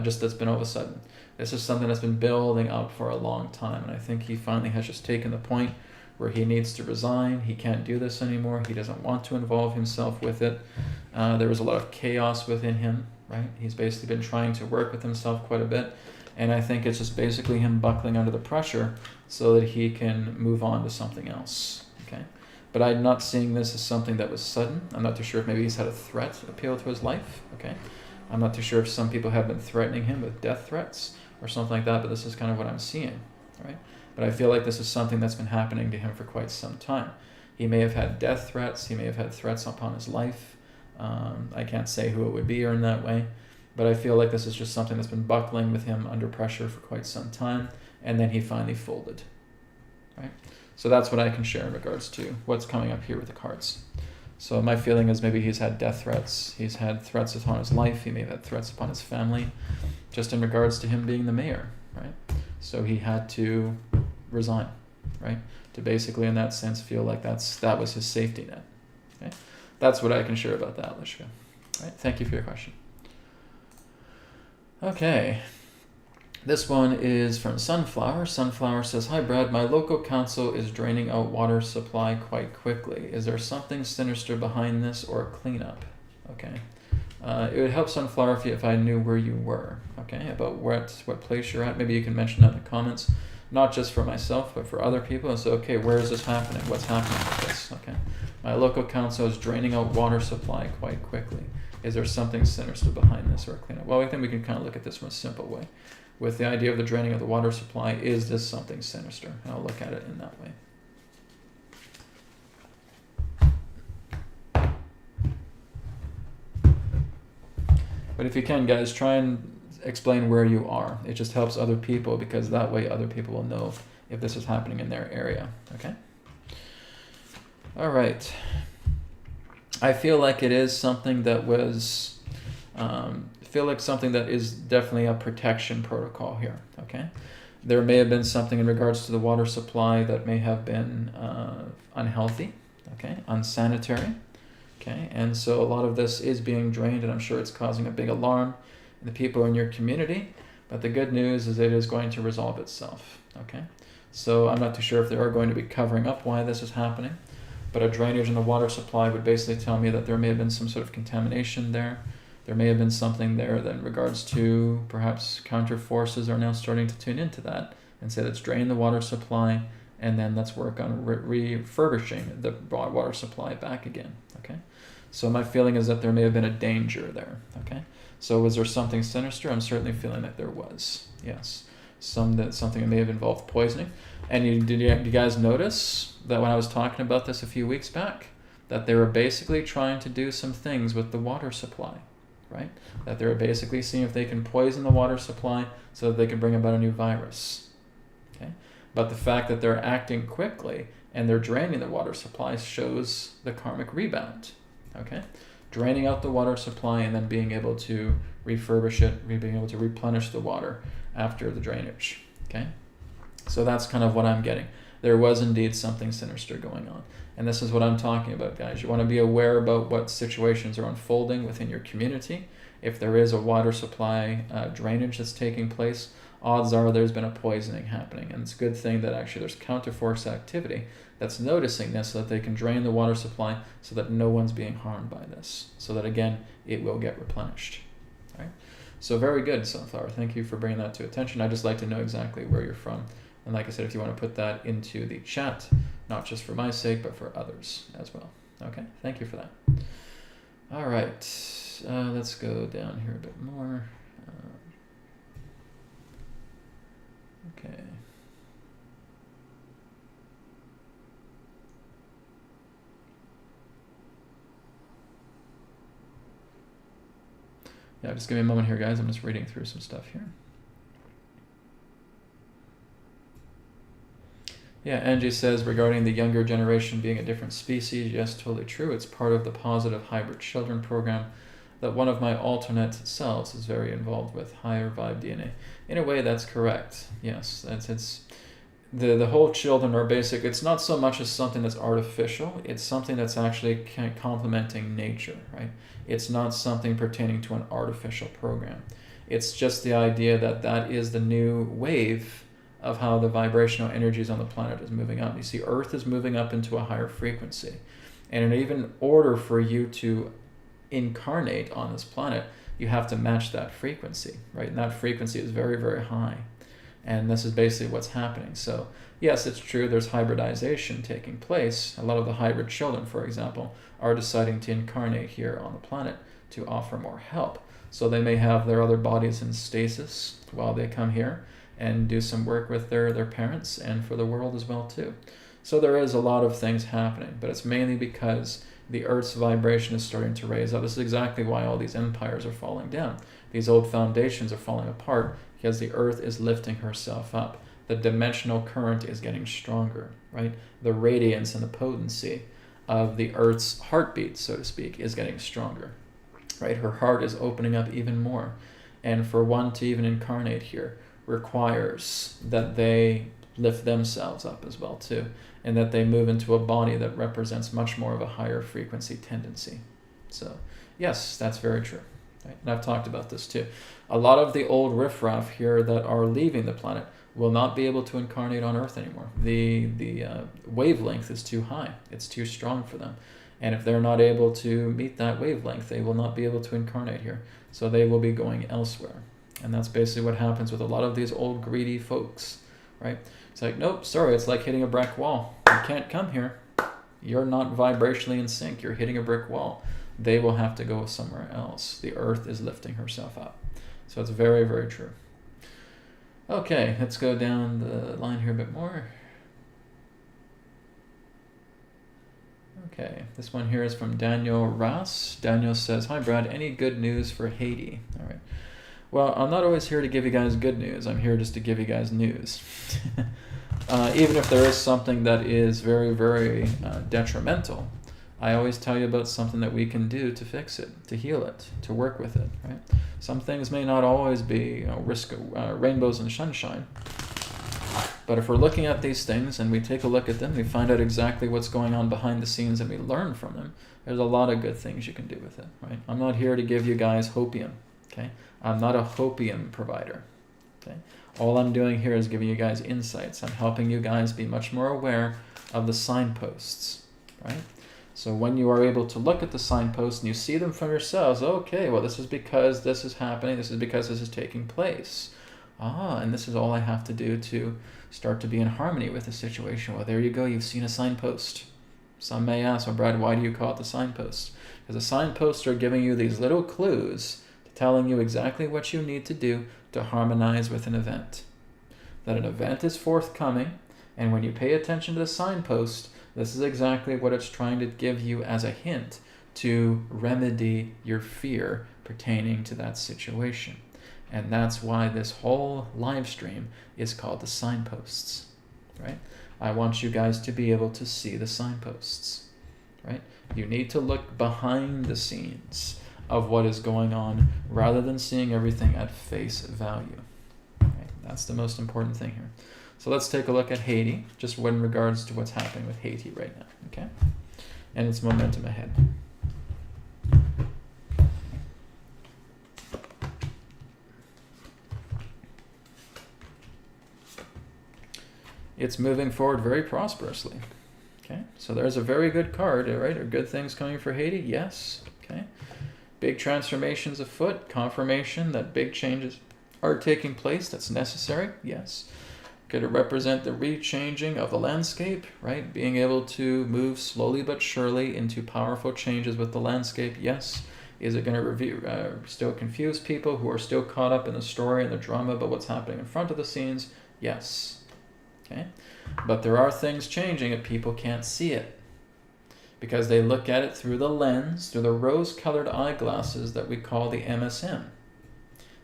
just that's been all of a sudden. This is something that's been building up for a long time, and I think he finally has just taken the point where he needs to resign. He can't do this anymore. He doesn't want to involve himself with it. There was a lot of chaos within him, right? He's basically been trying to work with himself quite a bit. And I think it's just basically him buckling under the pressure so that he can move on to something else, okay? But I'm not seeing this as something that was sudden. I'm not too sure if maybe he's had a threat appeal to his life, okay? I'm not too sure if some people have been threatening him with death threats or something like that, but this is kind of what I'm seeing, right? But I feel like this is something that's been happening to him for quite some time. He may have had death threats. He may have had threats upon his life. I can't say who it would be or in that way. But I feel like this is just something that's been buckling with him under pressure for quite some time, and then he finally folded, right? So that's what I can share in regards to what's coming up here with the cards. So my feeling is maybe he's had death threats, he's had threats upon his life, he may have had threats upon his family, just in regards to him being the mayor, right? So he had to resign, right? To basically, in that sense, feel like that was his safety net, okay? That's what I can share about that, Lishka. Right? Thank you for your question. Okay, this one is from Sunflower. Sunflower says, hi Brad, my local council is draining out water supply quite quickly. Is there something sinister behind this or a cleanup? Okay, it would help Sunflower if I knew where you were, okay, about what place you're at. Maybe you can mention that in the comments, not just for myself, but for other people, and say, okay, where is this happening? What's happening with this? Okay, my local council is draining out water supply quite quickly. Is there something sinister behind this or a cleanup? Well, I think we can kind of look at this from a simple way. with the idea of the draining of the water supply. Is this something sinister? And I'll look at it in that way. But if you can, guys, try and explain where you are. It just helps other people, because that way other people will know if this is happening in their area. Okay? All right. I feel like it is something that was, something that is definitely a protection protocol here. Okay? There may have been something in regards to the water supply that may have been unhealthy, okay, unsanitary. Okay, and so a lot of this is being drained, and I'm sure it's causing a big alarm in the people in your community. But the good news is it is going to resolve itself. Okay, so I'm not too sure if they are going to be covering up why this is happening, but a drainage in the water supply would basically tell me that there may have been some sort of contamination there. There may have been something there that in regards to perhaps counter forces are now starting to tune into that and say, let's drain the water supply, and then let's work on refurbishing the water supply back again. Okay, so my feeling is that there may have been a danger there. Okay, so was there something sinister? I'm certainly feeling that there was. Yes, something that may have involved poisoning. And did you guys notice that when I was talking about this a few weeks back, that they were basically trying to do some things with the water supply, right? That they were basically seeing if they can poison the water supply so that they can bring about a new virus. Okay, but the fact that they're acting quickly and they're draining the water supply shows the karmic rebound. Okay, draining out the water supply and then being able to refurbish it, being able to replenish the water after the drainage. Okay, so that's kind of what I'm getting. There was indeed something sinister going on. And this is what I'm talking about, guys. You want to be aware about what situations are unfolding within your community. If there is a water supply drainage that's taking place, odds are there's been a poisoning happening. And it's a good thing that actually there's counterforce activity that's noticing this so that they can drain the water supply so that no one's being harmed by this. So that, again, it will get replenished. All right? So very good, Sunflower. Thank you for bringing that to attention. I'd just like to know exactly where you're from. And like I said, if you want to put that into the chat, not just for my sake, but for others as well. Okay, thank you for that. All right, let's go down here a bit more. Okay. Yeah, just give me a moment here, guys. I'm just reading through some stuff here. Yeah, Angie says, regarding the younger generation being a different species, yes, totally true. It's part of the Positive Hybrid Children program that one of my alternate selves is very involved with, higher vibe DNA. In a way, that's correct. Yes, it's the whole children are basic. It's not so much as something that's artificial. It's something that's actually complementing nature, right? It's not something pertaining to an artificial program. It's just the idea that that is the new wave of how the vibrational energies on the planet is moving up. You see, Earth is moving up into a higher frequency. And in even order for you to incarnate on this planet, you have to match that frequency, right? And that frequency is very, very high. And this is basically what's happening. So yes, it's true, there's hybridization taking place. A lot of the hybrid children, for example, are deciding to incarnate here on the planet to offer more help. So they may have their other bodies in stasis while they come here and do some work with their parents and for the world as well too. So there is a lot of things happening, but it's mainly because the Earth's vibration is starting to raise up. This is exactly why all these empires are falling down. These old foundations are falling apart because the Earth is lifting herself up. The dimensional current is getting stronger, right? The radiance and the potency of the Earth's heartbeat, so to speak, is getting stronger, right? Her heart is opening up even more. And for one to even incarnate here requires that they lift themselves up as well too, and that they move into a body that represents much more of a higher frequency tendency. So yes, that's very true, right? And I've talked about this too. A lot of the old riffraff here that are leaving the planet will not be able to incarnate on Earth anymore. The wavelength is too high. It's too strong for them. And if they're not able to meet that wavelength, they will not be able to incarnate here. So they will be going elsewhere. And that's basically what happens with a lot of these old greedy folks, right? It's like, nope, sorry, it's like hitting a brick wall. You can't come here. You're not vibrationally in sync. You're hitting a brick wall. They will have to go somewhere else. The Earth is lifting herself up. So it's very, very true. Okay, let's go down the line here a bit more. Okay, this one here is from Daniel Ross. Daniel says, "Hi Brad, any good news for Haiti?" All right. Well, I'm not always here to give you guys good news. I'm here just to give you guys news. Even if there is something that is very, very detrimental, I always tell you about something that we can do to fix it, to heal it, to work with it, right? Some things may not always be rainbows and sunshine. But if we're looking at these things and we take a look at them, we find out exactly what's going on behind the scenes and we learn from them, there's a lot of good things you can do with it, right? I'm not here to give you guys hopium, okay? I'm not a hopium provider, okay? All I'm doing here is giving you guys insights. I'm helping you guys be much more aware of the signposts, right? So when you are able to look at the signposts and you see them from yourselves, okay, well, this is because this is happening, this is because this is taking place. And this is all I have to do to start to be in harmony with the situation. Well, there you go, you've seen a signpost. Some may ask, well, Brad, why do you call it the signpost? Because the signposts are giving you these little clues, telling you exactly what you need to do to harmonize with an event. That an event is forthcoming, and when you pay attention to the signpost, this is exactly what it's trying to give you as a hint to remedy your fear pertaining to that situation. And that's why this whole live stream is called the signposts, right? I want you guys to be able to see the signposts, right? You need to look behind the scenes of what is going on rather than seeing everything at face value. Right? That's the most important thing here. So let's take a look at Haiti, just in regards to what's happening with Haiti right now, okay? And its momentum ahead. It's moving forward very prosperously. Okay, so there's a very good card, right? Are good things coming for Haiti? Yes. Okay. Big transformations afoot, confirmation that big changes are taking place. That's necessary. Yes. Could it represent the rechanging of the landscape, right? Being able to move slowly but surely into powerful changes with the landscape? Yes. Is it going to still confuse people who are still caught up in the story and the drama about what's happening in front of the scenes? Yes. Okay, but there are things changing and people can't see it because they look at it through the lens, through the rose-colored eyeglasses that we call the MSM,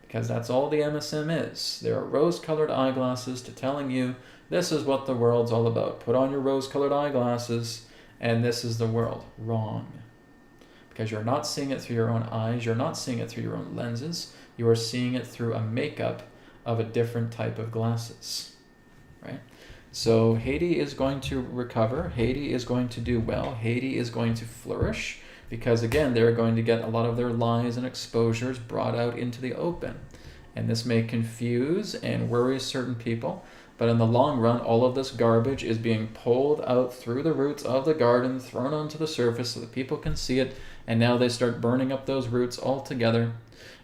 because that's all the MSM is. There are rose-colored eyeglasses to telling you this is what the world's all about. Put on your rose-colored eyeglasses and this is the world. Wrong. Because you're not seeing it through your own eyes, you're not seeing it through your own lenses, you are seeing it through a makeup of a different type of glasses, right? So Haiti is going to recover. Haiti is going to do well. Haiti is going to flourish because, again, they're going to get a lot of their lies and exposures brought out into the open. And this may confuse and worry certain people, but in the long run, all of this garbage is being pulled out through the roots of the garden, thrown onto the surface so that people can see it, and now they start burning up those roots altogether.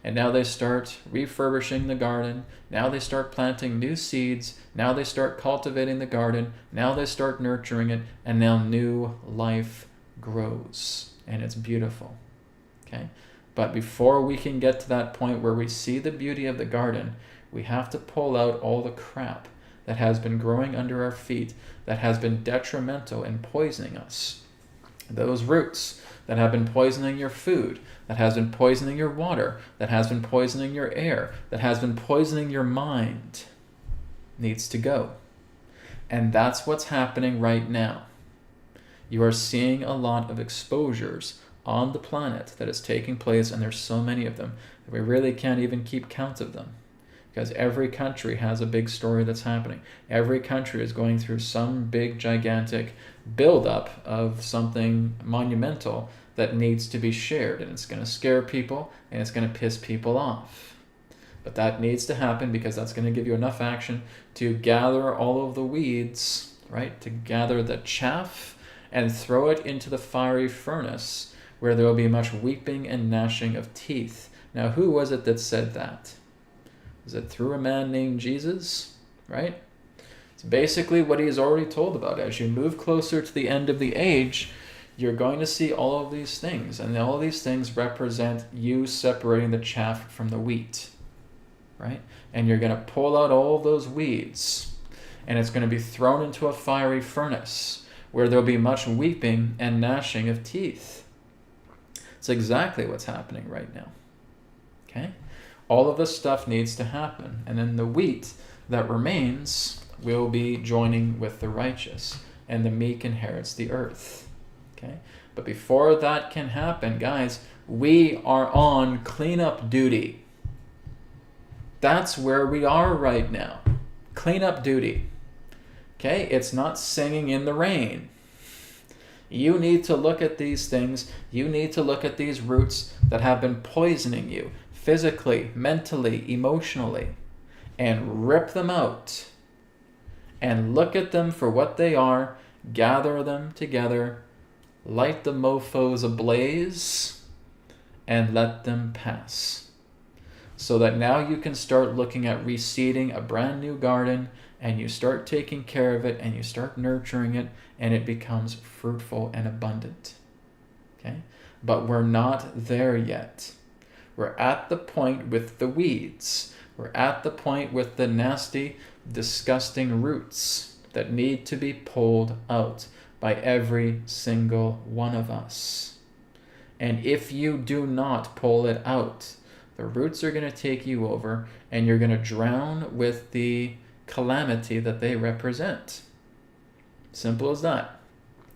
And now they start refurbishing the garden. Now they start planting new seeds. Now they start cultivating the garden. Now they start nurturing it. And now new life grows. And it's beautiful. Okay? But before we can get to that point where we see the beauty of the garden, we have to pull out all the crap that has been growing under our feet, that has been detrimental and poisoning us. Those roots that have been poisoning your food, that has been poisoning your water, that has been poisoning your air, that has been poisoning your mind, needs to go. And that's what's happening right now. You are seeing a lot of exposures on the planet that is taking place, and there's so many of them that we really can't even keep count of them. Because every country has a big story that's happening. Every country is going through some big, gigantic buildup of something monumental that needs to be shared. And it's going to scare people, and it's going to piss people off. But that needs to happen because that's going to give you enough action to gather all of the weeds, right? To gather the chaff and throw it into the fiery furnace where there will be much weeping and gnashing of teeth. Now, who was it that said that? Was it through a man named Jesus, right? It's basically what he has already told about. As you move closer to the end of the age, you're going to see all of these things, and all of these things represent you separating the chaff from the wheat. right? And you're going to pull out all those weeds, and it's going to be thrown into a fiery furnace where there'll be much weeping and gnashing of teeth. It's exactly what's happening right now. Okay? All of this stuff needs to happen. And then the wheat that remains will be joining with the righteous, and the meek inherits the earth. Okay? But before that can happen, guys, we are on cleanup duty. That's where we are right now. Cleanup duty. Okay? It's not singing in the rain. You need to look at these things. You need to look at these roots that have been poisoning you physically, mentally, emotionally, and rip them out and look at them for what they are, gather them together, light the mofos ablaze, and let them pass. So that now you can start looking at reseeding a brand new garden, and you start taking care of it, and you start nurturing it, and it becomes fruitful and abundant. Okay? But we're not there yet. We're at the point with the weeds. We're at the point with the nasty, disgusting roots that need to be pulled out by every single one of us. And if you do not pull it out, the roots are going to take you over, and you're going to drown with the calamity that they represent. Simple as that.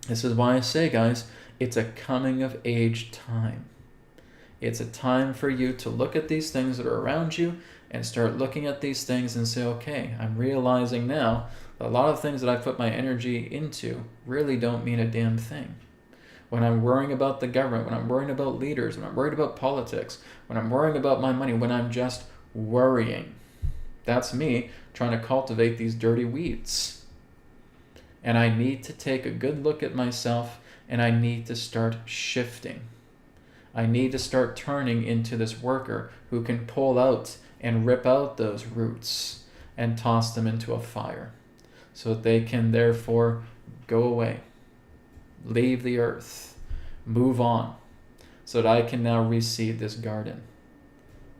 This is why I say, guys, it's a coming of age time. It's a time for you to look at these things that are around you and start looking at these things and say, okay, I'm realizing now that a lot of things that I put my energy into really don't mean a damn thing. When I'm worrying about the government, when I'm worrying about leaders, when I'm worried about politics, when I'm worrying about my money, when I'm just worrying, that's me trying to cultivate these dirty weeds. And I need to take a good look at myself, and I need to start shifting. I need to start turning into this worker who can pull out and rip out those roots and toss them into a fire so that they can therefore go away, leave the earth, move on, so that I can now reseed this garden.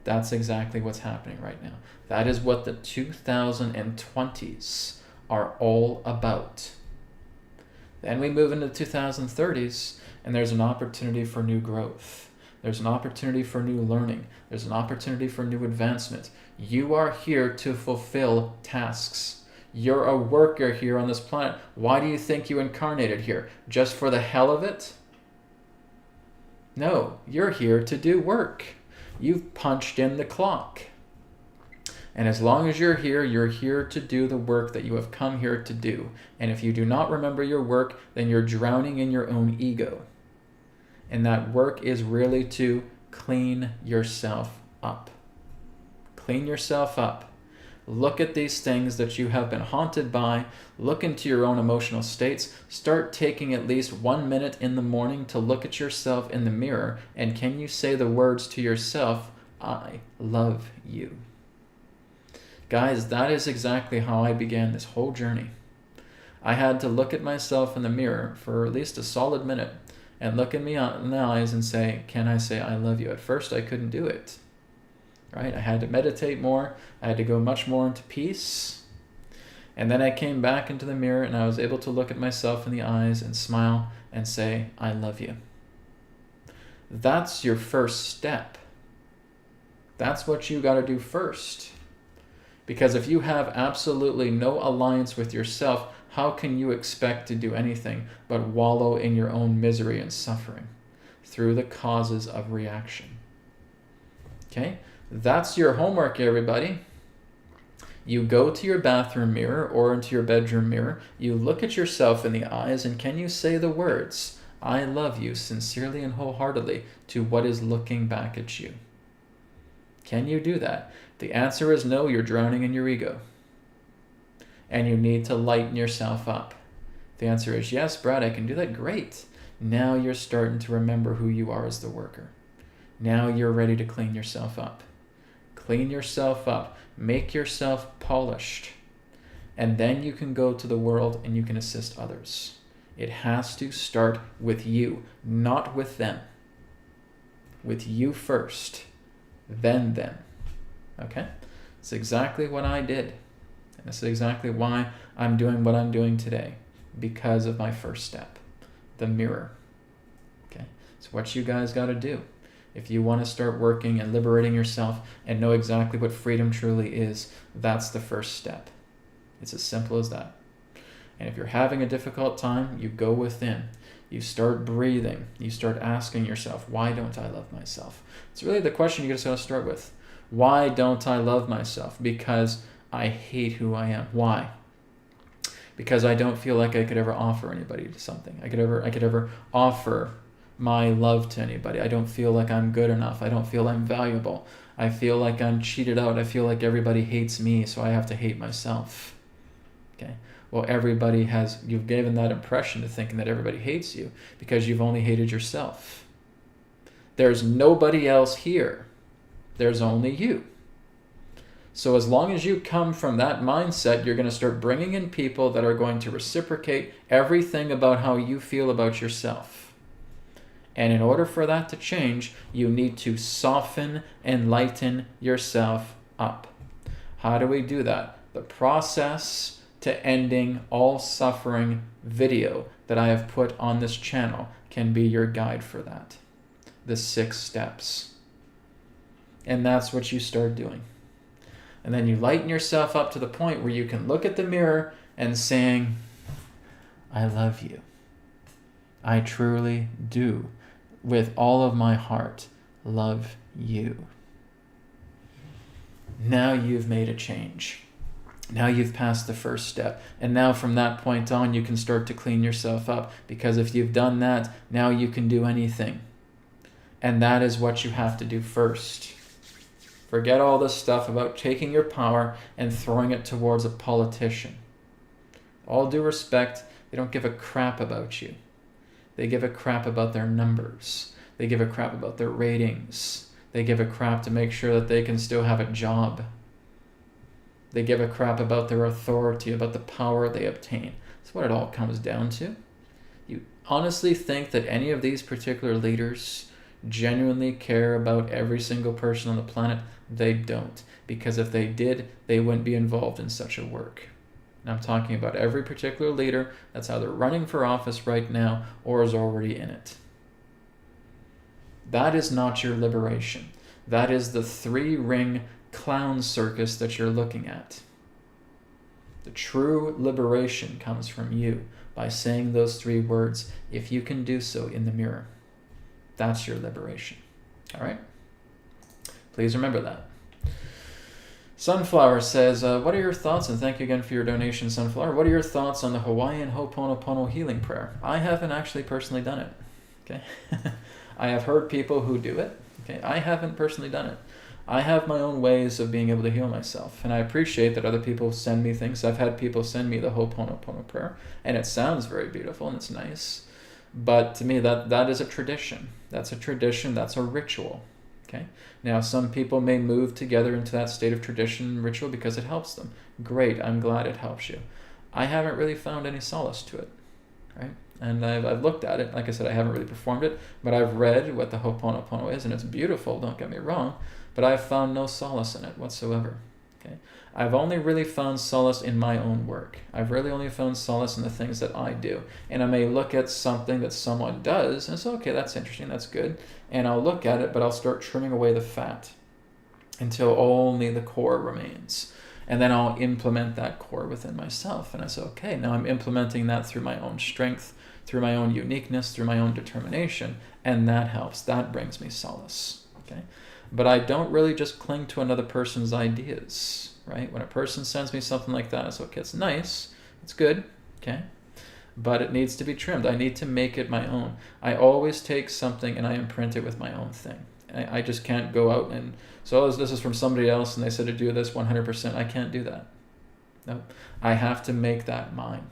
That's exactly what's happening right now. That is what the 2020s are all about. Then we move into the 2030s, and there's an opportunity for new growth. There's an opportunity for new learning. There's an opportunity for new advancement. You are here to fulfill tasks. You're a worker here on this planet. Why do you think you incarnated here? Just for the hell of it? No, you're here to do work. You've punched in the clock. And as long as you're here to do the work that you have come here to do. And if you do not remember your work, then you're drowning in your own ego. And that work is really to clean yourself up. Clean yourself up. Look at these things that you have been haunted by. Look into your own emotional states. Start taking at least 1 minute in the morning to look at yourself in the mirror. And can you say the words to yourself, I love you? Guys, that is exactly how I began this whole journey. I had to look at myself in the mirror for at least a solid minute and look at me in the eyes and say, can I say I love you? At first, I couldn't do it. Right? I had to meditate more. I had to go much more into peace. And then I came back into the mirror, and I was able to look at myself in the eyes and smile and say, I love you. That's your first step. That's what you got to do first. Because if you have absolutely no alliance with yourself, how can you expect to do anything but wallow in your own misery and suffering through the causes of reaction? Okay? That's your homework, everybody. You go to your bathroom mirror or into your bedroom mirror, you look at yourself in the eyes, and can you say the words, I love you, sincerely and wholeheartedly, to what is looking back at you? Can you do that? The answer is no, you're drowning in your ego. And you need to lighten yourself up. The answer is yes, Brad, I can do that. Great. Now you're starting to remember who you are as the worker. Now you're ready to clean yourself up. Clean yourself up. Make yourself polished. And then you can go to the world and you can assist others. It has to start with you, not with them. With you first, then them. Okay? It's exactly what I did. And this is exactly why I'm doing what I'm doing today, because of my first step, the mirror. Okay, it's what you guys got to do. If you want to start working and liberating yourself and know exactly what freedom truly is, that's the first step. It's as simple as that. And if you're having a difficult time, you go within. You start breathing. You start asking yourself, why don't I love myself? It's really the question you just got to start with. Why don't I love myself? Because I hate who I am. Why? Because I don't feel like I could ever offer anybody something. I could ever offer my love to anybody. I don't feel like I'm good enough. I don't feel I'm valuable. I feel like I'm cheated out. I feel like everybody hates me, so I have to hate myself. Okay? Well, you've given that impression to thinking that everybody hates you because you've only hated yourself. There's nobody else here. There's only you. So as long as you come from that mindset, you're going to start bringing in people that are going to reciprocate everything about how you feel about yourself. And in order for that to change, you need to soften and lighten yourself up. How do we do that? The process to ending all suffering video that I have put on this channel can be your guide for that. The 6 steps. And that's what you start doing. And then you lighten yourself up to the point where you can look at the mirror and saying, I love you. I truly do, with all of my heart, love you. Now you've made a change. Now you've passed the first step. And now from that point on, you can start to clean yourself up. Because if you've done that, now you can do anything. And that is what you have to do first. Forget all this stuff about taking your power and throwing it towards a politician. All due respect, they don't give a crap about you. They give a crap about their numbers. They give a crap about their ratings. They give a crap to make sure that they can still have a job. They give a crap about their authority, about the power they obtain. That's what it all comes down to. You honestly think that any of these particular leaders genuinely care about every single person on the planet? They don't. Because if they did, they wouldn't be involved in such a work. And I'm talking about every particular leader that's either running for office right now or is already in it. That is not your liberation. That is the 3-ring clown circus that you're looking at. The true liberation comes from you by saying those 3 words, if you can do so in the mirror. That's your liberation. All right? Please remember that. Sunflower says, what are your thoughts, and thank you again for your donation, Sunflower. What are your thoughts on the Hawaiian Ho'oponopono healing prayer? I haven't actually personally done it. Okay? I have heard people who do it. Okay? I haven't personally done it. I have my own ways of being able to heal myself, and I appreciate that other people send me things. I've had people send me the Ho'oponopono prayer, and it sounds very beautiful, and it's nice. But to me, that is a tradition. That's a tradition. That's a ritual. Okay? Now, some people may move together into that state of tradition and ritual because it helps them. Great. I'm glad it helps you. I haven't really found any solace to it. Right? And I've looked at it. Like I said, I haven't really performed it, but I've read what the Ho'oponopono is, and it's beautiful, don't get me wrong, but I've found no solace in it whatsoever. Okay? I've only really found solace in my own work. I've really only found solace in the things that I do. And I may look at something that someone does and say, okay, that's interesting, that's good. And I'll look at it, but I'll start trimming away the fat until only the core remains. And then I'll implement that core within myself. And I say, okay, now I'm implementing that through my own strength, through my own uniqueness, through my own determination. And that helps. That brings me solace. Okay? But I don't really just cling to another person's ideas. Right? When a person sends me something like that, it's okay, it's nice, it's good, okay? But it needs to be trimmed. I need to make it my own. I always take something and I imprint it with my own thing. I just can't go out and, so this is from somebody else and they said to do this 100%. I can't do that. No, I have to make that mine.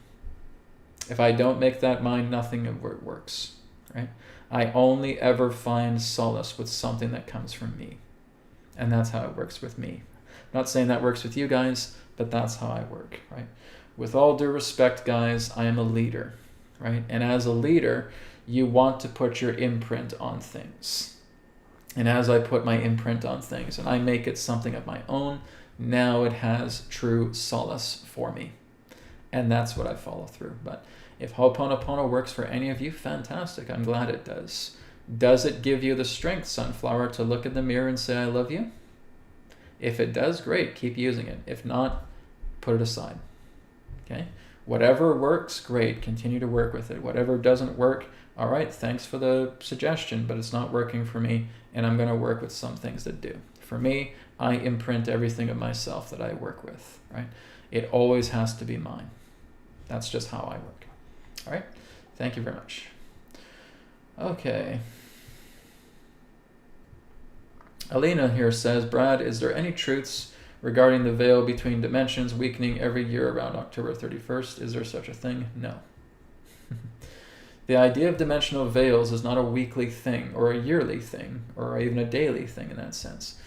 If I don't make that mine, nothing works, right? I only ever find solace with something that comes from me. And that's how it works with me. Not saying that works with you guys, but that's how I work, right? With all due respect, guys, I am a leader, right? And as a leader, you want to put your imprint on things. And as I put my imprint on things and I make it something of my own, now it has true solace for me. And that's what I follow through. But if Ho'oponopono works for any of you, fantastic. I'm glad it does. Does it give you the strength, Sunflower, to look in the mirror and say, I love you? If it does, great, keep using it. If not, put it aside. Okay? Whatever works, great, continue to work with it. Whatever doesn't work, all right, thanks for the suggestion, but it's not working for me, and I'm going to work with some things that do. For me, I imprint everything of myself that I work with, right? It always has to be mine. That's just how I work. All right? Thank you very much. Okay. Alina here says, Brad, is there any truths regarding the veil between dimensions weakening every year around October 31st? Is there such a thing? No. The idea of dimensional veils is not a weekly thing or a yearly thing or even a daily thing in that sense.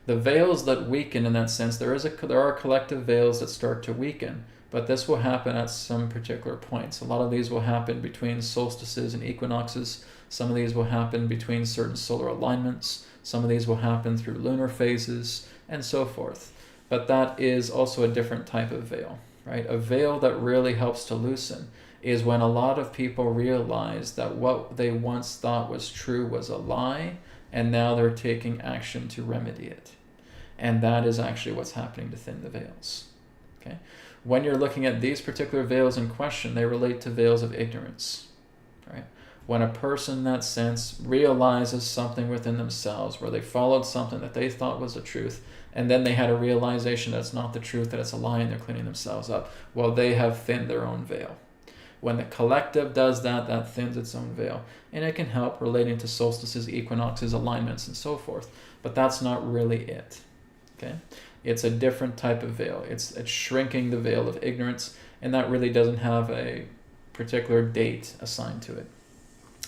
The veils that weaken in that sense, there are collective veils that start to weaken, but this will happen at some particular points. A lot of these will happen between solstices and equinoxes. Some of these will happen between certain solar alignments. Some of these will happen through lunar phases and so forth. But that is also a different type of veil, right? A veil that really helps to loosen is when a lot of people realize that what they once thought was true was a lie, and now they're taking action to remedy it. And that is actually what's happening to thin the veils. Okay? When you're looking at these particular veils in question, they relate to veils of ignorance, right? When a person in that sense realizes something within themselves where they followed something that they thought was the truth, and then they had a realization that it's not the truth, that it's a lie, and they're cleaning themselves up, well, they have thinned their own veil. When the collective does that, that thins its own veil. And it can help relating to solstices, equinoxes, alignments, and so forth. But that's not really it. Okay? It's a different type of veil. It's shrinking the veil of ignorance, and that really doesn't have a particular date assigned to it.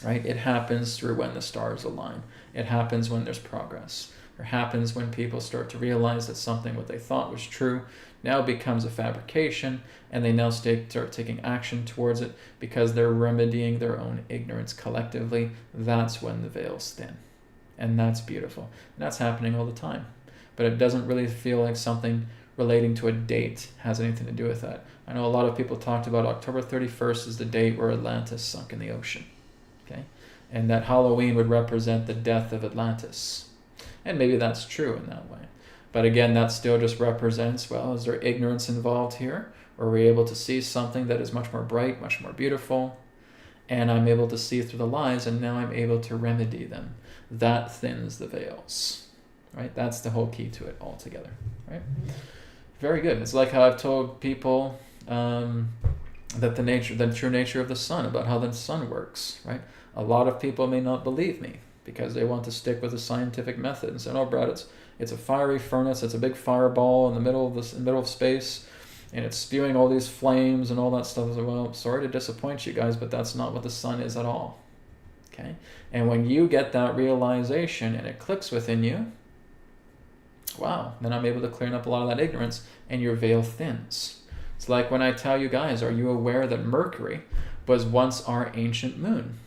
Right? It happens through when the stars align. It happens when there's progress. It happens when people start to realize that something what they thought was true now becomes a fabrication, and they now start taking action towards it because they're remedying their own ignorance collectively. That's when the veil's thin. And that's beautiful. And that's happening all the time. But it doesn't really feel like something relating to a date has anything to do with that. I know a lot of people talked about October 31st as the date where Atlantis sunk in the ocean. Okay? And that Halloween would represent the death of Atlantis. And maybe that's true in that way. But again, that still just represents, well, is there ignorance involved here? Or are we able to see something that is much more bright, much more beautiful? And I'm able to see through the lies, and now I'm able to remedy them. That thins the veils. Right? That's the whole key to it altogether. Right? Very good. It's like how I've told people that the true nature of the sun, about how the sun works. Right? A lot of people may not believe me because they want to stick with the scientific method and say, "Oh, Brad, it's a fiery furnace. It's a big fireball in the middle of space, and it's spewing all these flames and all that stuff." I say, well, sorry to disappoint you guys, but that's not what the sun is at all. Okay? And when you get that realization and it clicks within you, wow, then I'm able to clear up a lot of that ignorance, and your veil thins. It's like when I tell you guys, are you aware that Mercury was once our ancient moon?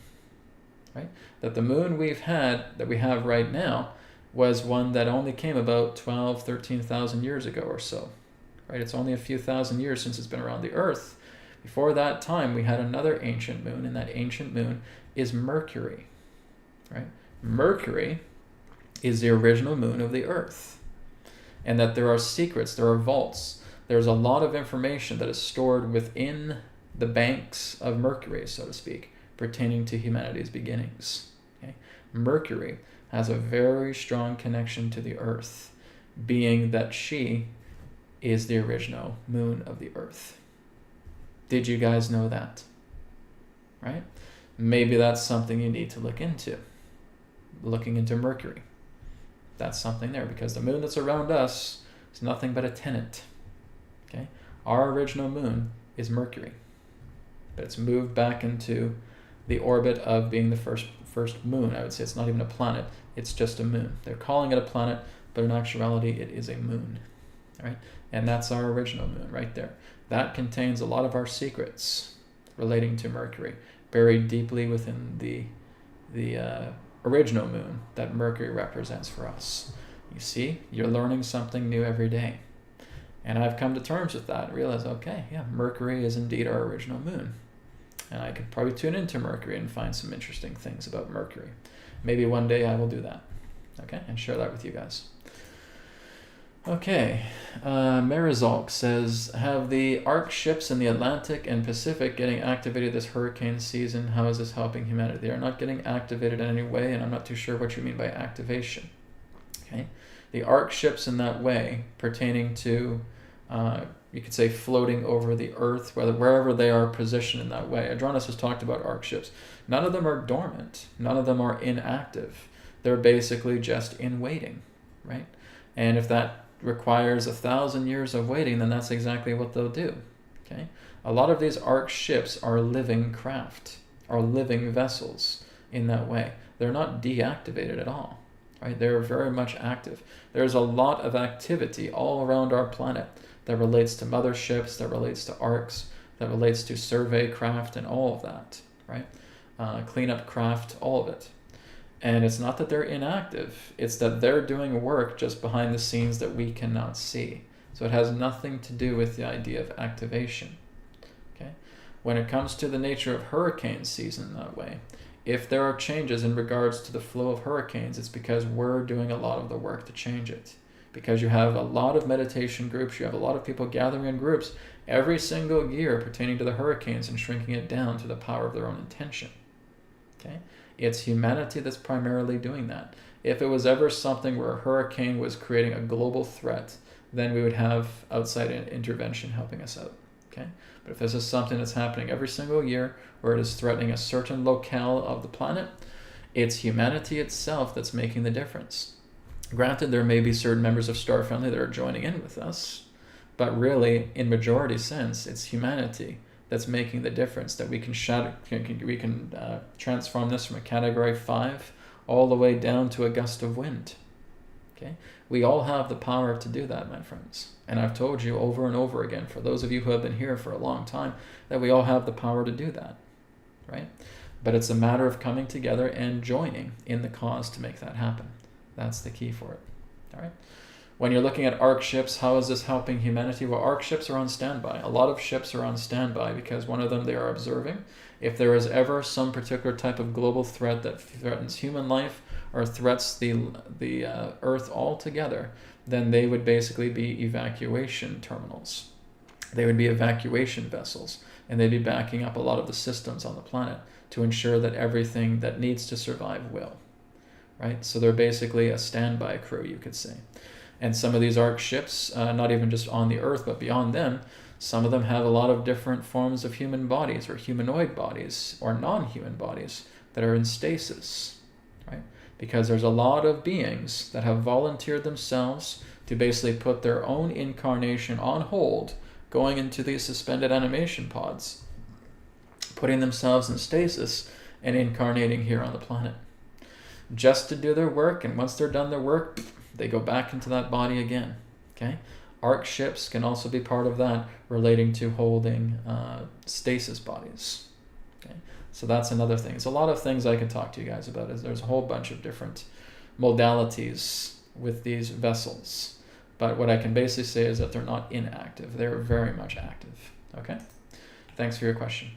Right? That the moon we have right now, was one that only came about 12, 13,000 years ago or so. Right? It's only a few thousand years since it's been around the Earth. Before that time, we had another ancient moon, and that ancient moon is Mercury. Right? Mercury is the original moon of the Earth. And that there are secrets, there are vaults. There's a lot of information that is stored within the banks of Mercury, so to speak, pertaining to humanity's beginnings. Okay? Mercury has a very strong connection to the Earth, being that she is the original moon of the Earth. Did you guys know that? Right? Maybe that's something you need to look into. Looking into Mercury. That's something there, because the moon that's around us is nothing but a tenant. Okay? Our original moon is Mercury. But it's moved back into the orbit of being the first moon. I would say it's not even a planet, it's just a moon. They're calling it a planet, but in actuality it is a moon. All right? And that's our original moon right there. That contains a lot of our secrets relating to Mercury, buried deeply within the original moon that Mercury represents for us. You see, you're learning something new every day. And I've come to terms with that and realized, okay, yeah, Mercury is indeed our original moon. And I could probably tune into Mercury and find some interesting things about Mercury. Maybe one day I will do that, okay, and share that with you guys. Okay, Marizalk says, have the ARC ships in the Atlantic and Pacific getting activated this hurricane season? How is this helping humanity? They are not getting activated in any way, and I'm not too sure what you mean by activation. Okay, the ARC ships in that way, pertaining to, you could say, floating over the Earth, wherever they are positioned in that way. Adronis has talked about ARC ships. None of them are dormant. None of them are inactive. They're basically just in waiting, right? And if that requires 1,000 years of waiting, then that's exactly what they'll do. Okay, a lot of these ARC ships are living craft, are living vessels in that way. They're not deactivated at all, right? They're very much active. There's a lot of activity all around our planet that relates to motherships, that relates to ARCs, that relates to survey craft and all of that, right? Cleanup craft, all of it. And it's not that they're inactive, it's that they're doing work just behind the scenes that we cannot see. So it has nothing to do with the idea of activation. Okay? When it comes to the nature of hurricane season that way, if there are changes in regards to the flow of hurricanes, it's because we're doing a lot of the work to change it. Because you have a lot of meditation groups, you have a lot of people gathering in groups every single year pertaining to the hurricanes and shrinking it down to the power of their own intention. Okay? It's humanity that's primarily doing that. If it was ever something where a hurricane was creating a global threat, then we would have outside intervention helping us out. Okay? But if this is something that's happening every single year where it is threatening a certain locale of the planet, it's humanity itself that's making the difference. Granted, there may be certain members of Star Family that are joining in with us, but really, in majority sense, it's humanity that's making the difference, that we can transform this from a category 5 all the way down to a gust of wind. Okay, we all have the power to do that, my friends. And I've told you over and over again, for those of you who have been here for a long time, that we all have the power to do that, right? But it's a matter of coming together and joining in the cause to make that happen. That's the key for it, all right? When you're looking at ARC ships, how is this helping humanity? Well, ARC ships are on standby. A lot of ships are on standby because one of them, they are observing. If there is ever some particular type of global threat that threatens human life or threats the Earth altogether, then they would basically be evacuation terminals. They would be evacuation vessels, and they'd be backing up a lot of the systems on the planet to ensure that everything that needs to survive will, right? So they're basically a standby crew, you could say. And some of these ARC ships, not even just on the Earth, but beyond them, some of them have a lot of different forms of human bodies or humanoid bodies or non-human bodies that are in stasis, right? Because there's a lot of beings that have volunteered themselves to basically put their own incarnation on hold, going into these suspended animation pods, putting themselves in stasis and incarnating here on the planet, just to do their work. And once they're done their work, they go back into that body again. Okay, ARC ships can also be part of that, relating to holding stasis bodies. Okay, so that's another thing. It's a lot of things I can talk to you guys about. There's a whole bunch of different modalities with these vessels, but what I can basically say is that they're not inactive. They're very much active. Okay, thanks for your question.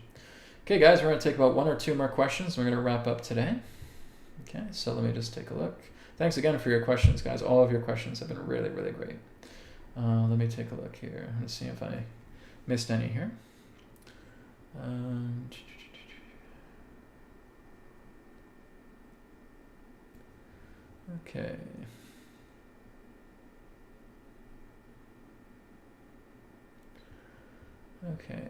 Okay, guys, we're going to take about 1 or 2 more questions. We're going to wrap up today. Okay, so let me just take a look. Thanks again for your questions, guys. All of your questions have been really, really great. Let me take a look here. Let's see if I missed any here. Okay. Okay.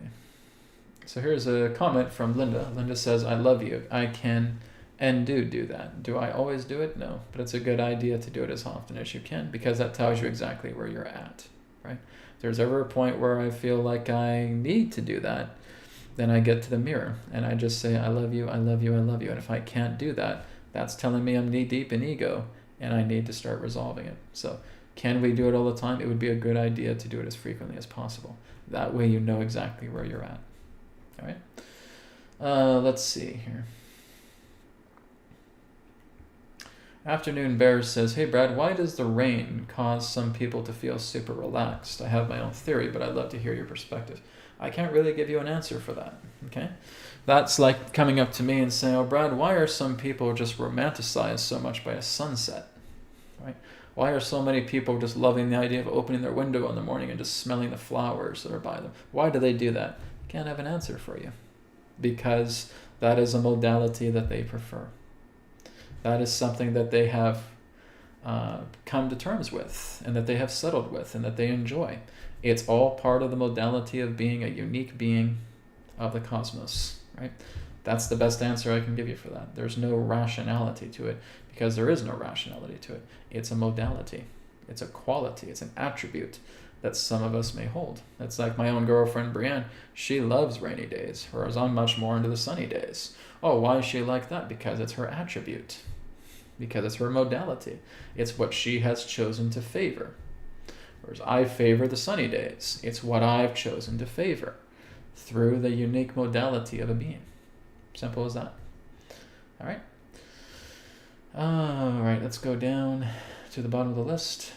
So here's a comment from Linda. Linda says, I love you. I can and do that. Do I always do it? No, but it's a good idea to do it as often as you can, because that tells you exactly where you're at, right? If there's ever a point where I feel like I need to do that, then I get to the mirror and I just say, I love you, I love you, I love you. And if I can't do that, that's telling me I'm knee deep in ego and I need to start resolving it. So can we do it all the time? It would be a good idea to do it as frequently as possible. That way you know exactly where you're at. All right. Let's see here. Afternoon Bear says, hey Brad, why does the rain cause some people to feel super relaxed? I have my own theory, but I'd love to hear your perspective. I can't really give you an answer for that, okay? That's like coming up to me and saying, oh Brad, why are some people just romanticized so much by a sunset, right? Why are so many people just loving the idea of opening their window in the morning and just smelling the flowers that are by them? Why do they do that? I can't have an answer for you, because that is a modality that they prefer. That is something that they have come to terms with, and that they have settled with, and that they enjoy. It's all part of the modality of being a unique being of the cosmos, right? That's the best answer I can give you for that. There's no rationality to it, because there is no rationality to it. It's a modality. It's a quality. It's an attribute that some of us may hold. It's like my own girlfriend, Brienne. She loves rainy days, whereas I'm much more into the sunny days. Oh, why is she like that? Because it's her attribute. Because it's her modality. It's what she has chosen to favor. Whereas I favor the sunny days. It's what I've chosen to favor through the unique modality of a being. Simple as that. All right. All right, let's go down to the bottom of the list.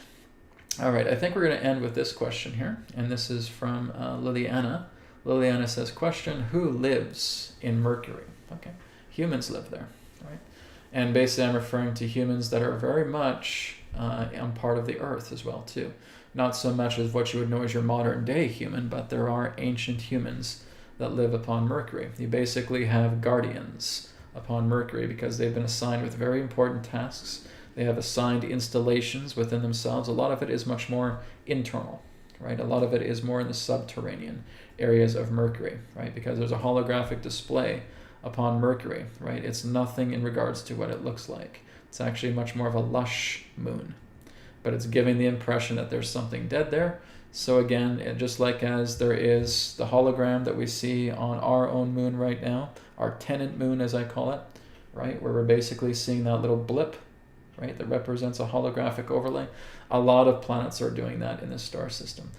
All right, I think we're going to end with this question here. And this is from Liliana. Liliana says, question, who lives in Mercury? Okay, humans live there, right? And basically I'm referring to humans that are very much on part of the earth as well too. Not so much as what you would know as your modern day human, but there are ancient humans that live upon Mercury. You basically have guardians upon Mercury because they've been assigned with very important tasks. They have assigned installations within themselves. A lot of it is much more internal, right? A lot of it is more in the subterranean areas of Mercury, right? Because there's a holographic display upon Mercury, right? It's nothing in regards to what it looks like. It's actually much more of a lush moon, but it's giving the impression that there's something dead there. So again, just like as there is the hologram that we see on our own moon right now, our tenant moon as I call it, right? Where we're basically seeing that little blip, right? That represents a holographic overlay. A lot of planets are doing that in this star system,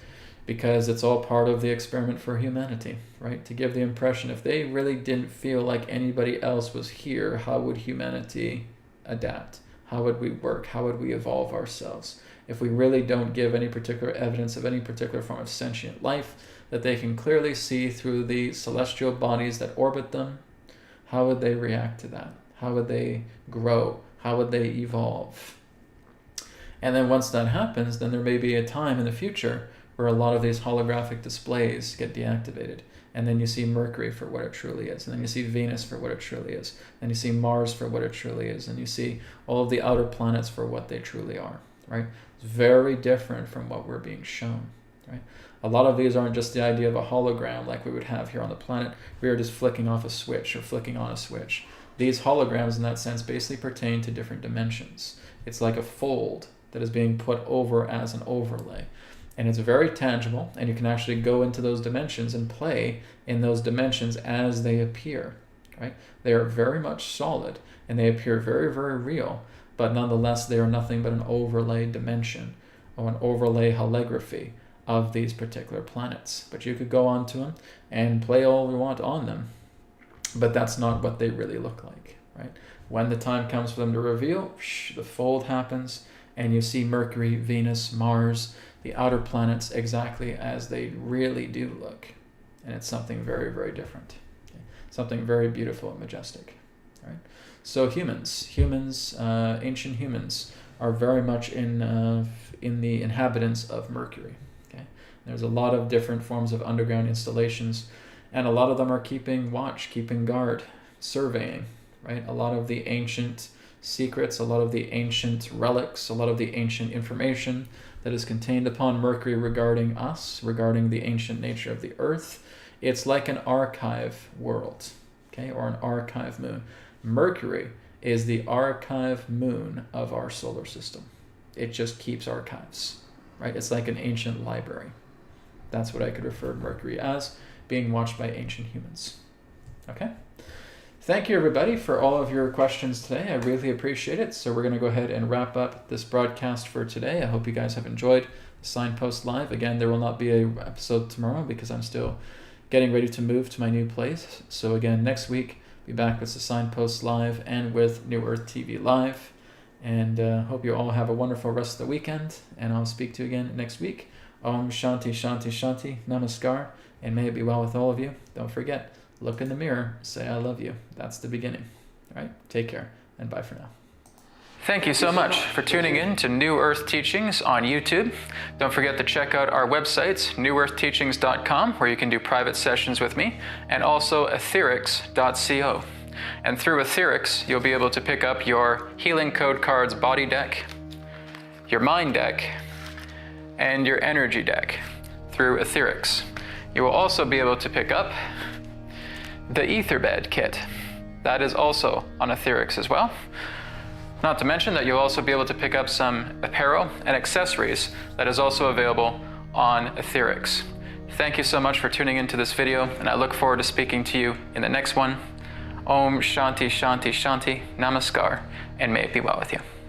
because it's all part of the experiment for humanity, right? To give the impression, if they really didn't feel like anybody else was here, how would humanity adapt? How would we work? How would we evolve ourselves? If we really don't give any particular evidence of any particular form of sentient life that they can clearly see through the celestial bodies that orbit them, how would they react to that? How would they grow? How would they evolve? And then once that happens, then there may be a time in the future where a lot of these holographic displays get deactivated. And then you see Mercury for what it truly is. And then you see Venus for what it truly is. And you see Mars for what it truly is. And you see all of the outer planets for what they truly are, right? It's very different from what we're being shown, right? A lot of these aren't just the idea of a hologram like we would have here on the planet. We are just flicking off a switch or flicking on a switch. These holograms in that sense basically pertain to different dimensions. It's like a fold that is being put over as an overlay. And it's very tangible, and you can actually go into those dimensions and play in those dimensions as they appear, right? They are very much solid, and they appear very, very real, but nonetheless, they are nothing but an overlay dimension or an overlay holography of these particular planets. But you could go onto them and play all you want on them, but that's not what they really look like, right? When the time comes for them to reveal, the fold happens, and you see Mercury, Venus, Mars, the outer planets exactly as they really do look. And it's something very, very different. Okay? Something very beautiful and majestic. Right? So humans, ancient humans, are very much in the inhabitants of Mercury. Okay? There's a lot of different forms of underground installations, and a lot of them are keeping watch, keeping guard, surveying. Right? A lot of the ancient secrets, a lot of the ancient relics, a lot of the ancient information that is contained upon Mercury regarding us, regarding the ancient nature of the Earth. It's like an archive world, okay, or an archive moon. Mercury is the archive moon of our solar system. It just keeps archives, right? It's like an ancient library. That's what I could refer to Mercury as, being watched by ancient humans. Okay? Thank you, everybody, for all of your questions today. I really appreciate it. So we're going to go ahead and wrap up this broadcast for today. I hope you guys have enjoyed the Signpost Live. Again, there will not be an episode tomorrow because I'm still getting ready to move to my new place. So again, next week, be back with the Signpost Live and with New Earth TV Live. And hope you all have a wonderful rest of the weekend, and I'll speak to you again next week. Om Shanti Shanti Shanti, Namaskar, and may it be well with all of you. Don't forget, look in the mirror, say I love you. That's the beginning. All right, take care, and bye for now. Thank you so much for tuning in to New Earth Teachings on YouTube. Don't forget to check out our websites, newearthteachings.com, where you can do private sessions with me, and also etherics.co. And through Etherics, you'll be able to pick up your Healing Code Cards body deck, your mind deck, and your energy deck through Etherics. You will also be able to pick up the Etherbed kit. That is also on Etherics as well. Not to mention that you'll also be able to pick up some apparel and accessories that is also available on Etherics. Thank you so much for tuning into this video, and I look forward to speaking to you in the next one. Om Shanti Shanti Shanti, Namaskar, and may it be well with you.